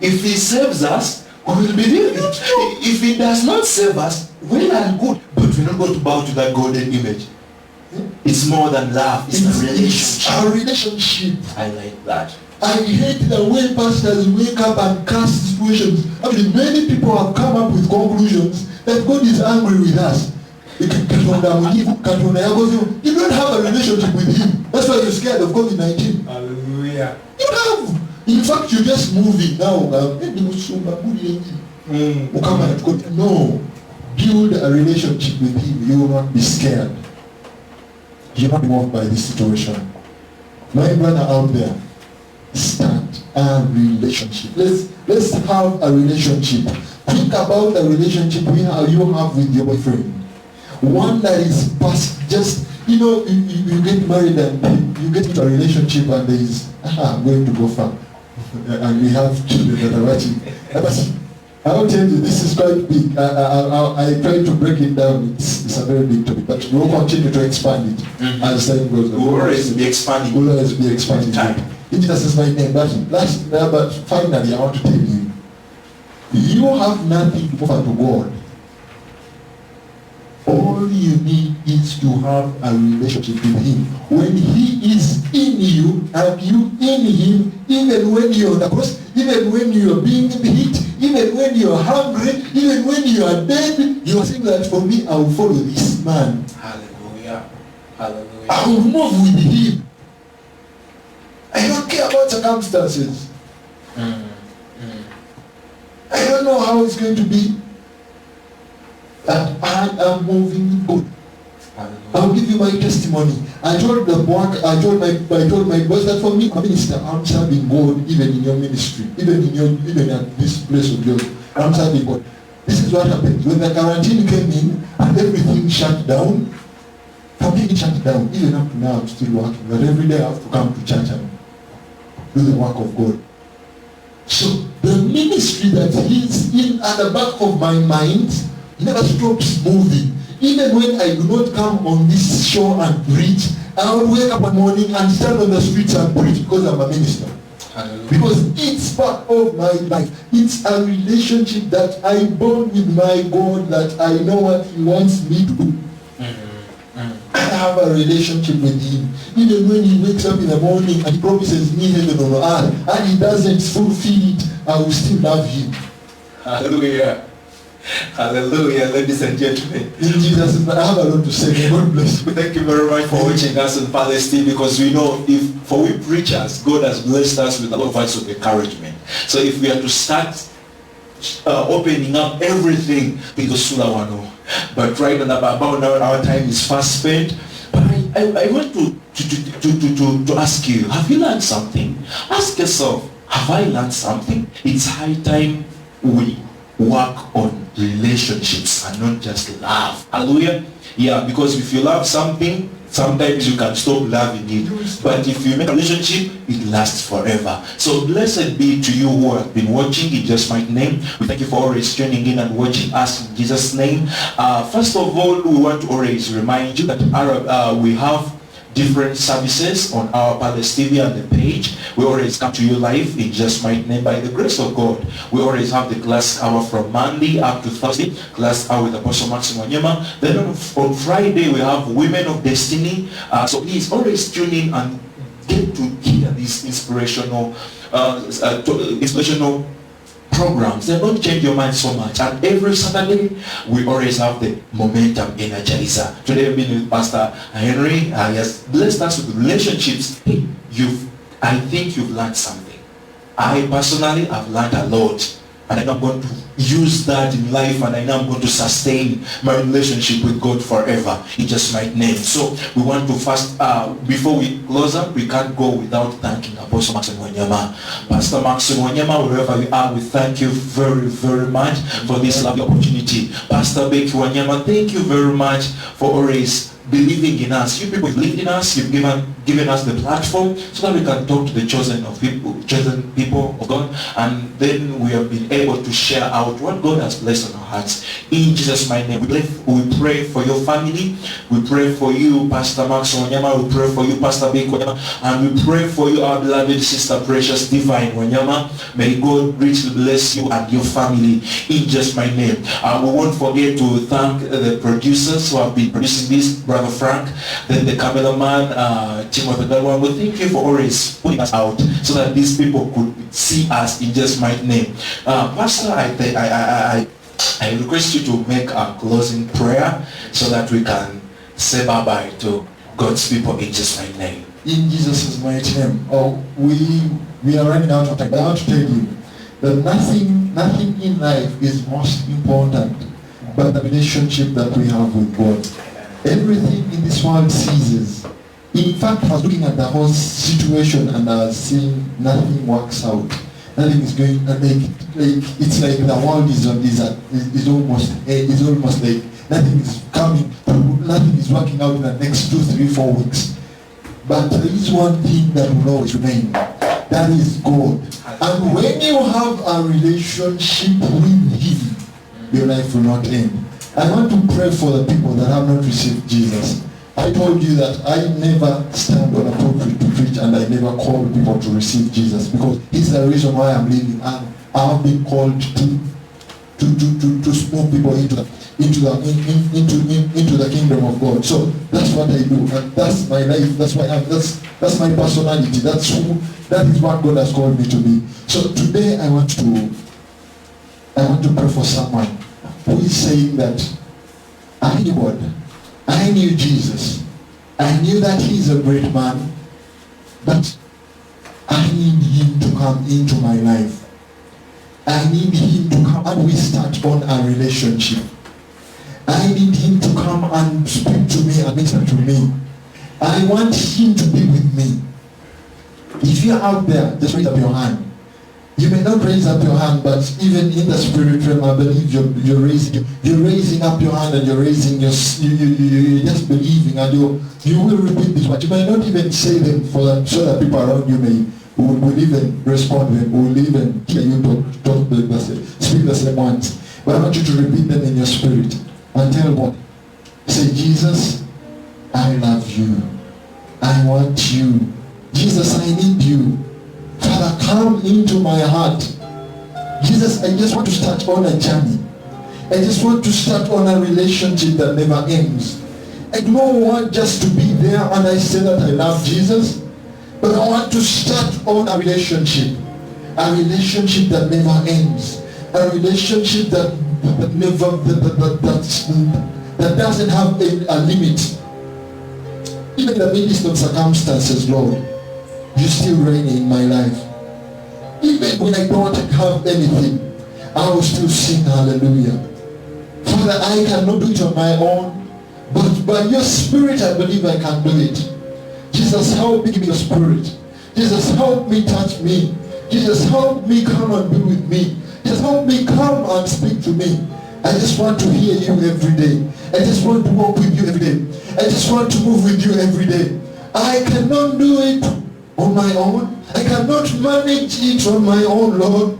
If he saves us, we will believe it. If he does not save us, well and good. But we're not going to bow to that golden image. It's more than love. It's a relationship. Our relationship. I like that. I hate the way pastors wake up and cast situations. Actually, many people have come up with conclusions that God is angry with us. You don't have a relationship with Him. That's why you're scared of COVID-19. Hallelujah. You have. In fact, you're just moving now. No. Build a relationship with Him. You will not be scared. You will not be moved by this situation. My brother out there, start a relationship. Let's have a relationship. Think about the relationship you have with your boyfriend. One that is past, just, you get married and you get into a relationship and there is, I'm going to go far. And we have children that are watching. But I'll tell you, this is quite big. I try to break it down. It's a very big topic, but we'll continue to expand it as time goes on. We'll always be expanding. We'll always be expanding. Jesus is my name. But finally, I want to tell you, you have nothing to offer to God. All you need is to have a relationship with Him. When He is in you and you in Him, even when you're on the cross, even when you're being hit, even when you're hungry, even when you are dead, you are saying that for me, I will follow this man. Hallelujah. Hallelujah. I will move with Him. I don't care about circumstances. I don't know how it's going to be. And I am moving with God. I'll give you my testimony. I told my boss that for me, a minister, I'm serving God even in your ministry, even at this place of yours. I'm serving God. This is what happened. When the quarantine came in and everything shut down, for me it shut down. Even up to now I'm still working. But every day I have to come to church and do the work of God. So the ministry that is in at the back of my mind never stops moving. Even when I do not come on this show and preach, I will wake up one morning and stand on the streets and preach because I'm a minister. Hallelujah. Because it's part of my life. It's a relationship that I bond with my God, that I know what He wants me to do. I have a relationship with Him. Even when He wakes up in the morning and He promises me heaven on earth and He doesn't fulfill it, I will still love Him. Hallelujah. Hallelujah, ladies and gentlemen. In Jesus' name, I have a lot to say. God bless you. Thank you very much for watching us on Palace TV, because we know for we preachers, God has blessed us with a lot of words of encouragement. So if we are to start opening up everything, because but right about now our time is fast spent. But I want to ask you, have you learned something? Ask yourself, have I learned something? It's high time we work on relationships and not just love. Hallelujah. Yeah, because if you love something, sometimes you can stop loving it. But if you make a relationship, it lasts forever. So blessed be to you who have been watching in just my name. We thank you for always tuning in and watching us in Jesus' name. First of all, we want to always remind you that we have different services on our Palace TV and the page. We always come to you live in just my name by the grace of God. We always have the class hour from Monday up to Thursday, class hour with Apostle Maxim Wanyama. Then on Friday we have Women of Destiny. So please always tune in and get to hear these inspirational programs. They don't change your mind so much. And every Saturday, we always have the Momentum Energizer. Today I've been with Pastor Henry. He has blessed us with relationships. I think you've learned something. I personally have learned a lot. And I know I'm going to use that in life, and I know I'm going to sustain my relationship with God forever in just my name. So we want to first, before we close up, we can't go without thanking Apostle Maxon Wanyama. Pastor Maxon Wanyama, wherever you are, we thank you very, very much for this lovely opportunity. Pastor Becky Wanyama, thank you very much for always believing in us. You people believed in us. You've given us the platform so that we can talk to the chosen people of God, and then we have been able to share out what God has placed on our hearts. In Jesus' mighty name, we pray for your family. We pray for you, Pastor Max Wanyama. We pray for you, Pastor Beck Wanyama, and we pray for you, our beloved sister, precious Divine Wanyama. May God richly bless you and your family. In just my name, we won't forget to thank the producers who have been producing this, Brother Frank, then the cameraman, Timothy Galwango. Thank you for always putting us out so that these people could see us in just my name. Pastor, I request you to make a closing prayer so that we can say bye-bye to God's people in just my name. In Jesus' mighty name. We are running out of time. I want to tell you that nothing in life is most important but the relationship that we have with God. Everything in this world ceases. In fact, I was looking at the whole situation and I was seeing nothing works out. Nothing is going it's like the world is almost like nothing is coming through, nothing is working out in the next 2, 3, 4 weeks. But there is one thing that will always remain. That is God. And when you have a relationship with Him, your life will not end. I want to pray for the people that have not received Jesus. I told you that I never stand on a pulpit to preach, and I never call people to receive Jesus, because He's the reason why I'm living. I have been called to small people into the kingdom of God. So that's what I do, and that's my life. That's why that's my personality. That is what God has called me to be. So today I want to pray for someone who is saying that I knew God. I knew Jesus. I knew that He's a great man, but I need Him to come into my life. I need Him to come and we start on a relationship. I need Him to come and speak to me and minister to me. I want Him to be with me. If you're out there, just raise up your hand. You may not raise up your hand, but even in the spirit realm, I believe you're raising up your hand, and you're just believing, and you will repeat this. But you might not even say them so that people around you will even respond to them, will even hear you speak the same ones. But I want you to repeat them in your spirit and tell God, say, Jesus, I love you. I want you. Jesus, I need you. Father, come into my heart. Jesus, I just want to start on a journey. I just want to start on a relationship that never ends. I don't want just to be there and I say that I love Jesus, but I want to start on a relationship that never ends, a relationship that doesn't have a limit. Even in the midst of circumstances, Lord, you still reign in my life. Even when I don't have anything, I will still sing hallelujah. Father, I cannot do it on my own, but by your spirit I believe I can do it. Jesus, help me, give me your spirit. Jesus, help me, touch me. Jesus, help me, come and be with me. Jesus, help me, come and speak to me. I just want to hear you every day. I just want to walk with you every day. I just want to move with you every day. I cannot do it on my own. I cannot manage it on my own, Lord.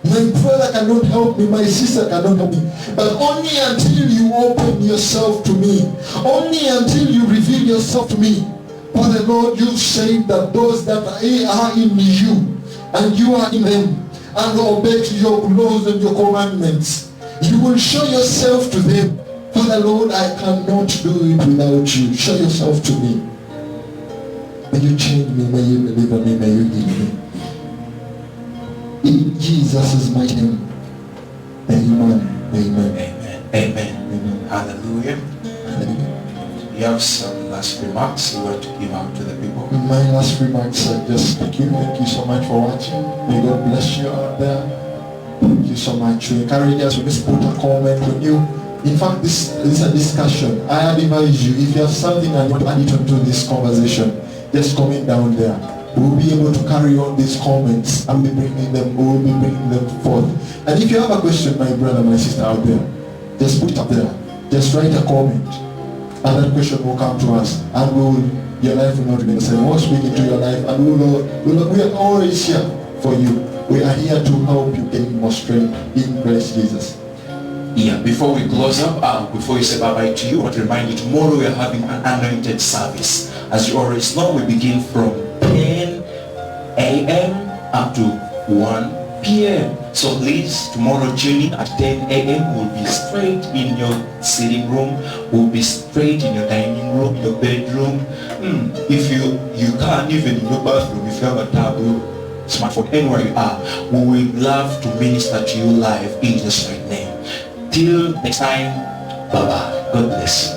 My brother cannot help me. My sister cannot help me. But only until you open yourself to me. Only until you reveal yourself to me. Father, Lord, you say that those that are in you and you are in them and obey to your laws and your commandments, you will show yourself to them. Father, Lord, I cannot do it without you. Show yourself to me. May you change me, may you deliver me, may you heal me. In Jesus' mighty name. Amen. Amen. Amen. Amen. Amen. Hallelujah. Hallelujah. You have some last remarks you want to give out to the people? My last remarks are just thank you so much for watching. May God bless you out there. Thank you so much. We encourage us when you put a comment, when you, in fact, this is a discussion. I advise you, if you have something and you want to add it onto this conversation, just comment down there. We'll be able to carry on these comments and we'll be bringing them forth. And if you have a question, my brother, my sister out there, just put it up there. Just write a comment. And that question will come to us. And your life will not remain the same. We'll speak into your life and we are always here for you. We are here to help you gain more strength in Christ Jesus. Yeah, before we close up, before we say bye-bye to you, I want to remind you, tomorrow we are having an anointed service. As you already know, we begin from 10 a.m. up to 1 p.m. So please, tomorrow tune in at 10 a.m. We'll be straight in your sitting room. We'll be straight in your dining room, your bedroom. If you can't, even in your bathroom, if you have a tablet, smartphone, anywhere you are, we would love to minister to you live in Jesus' right name. Till next time, bye-bye. God bless.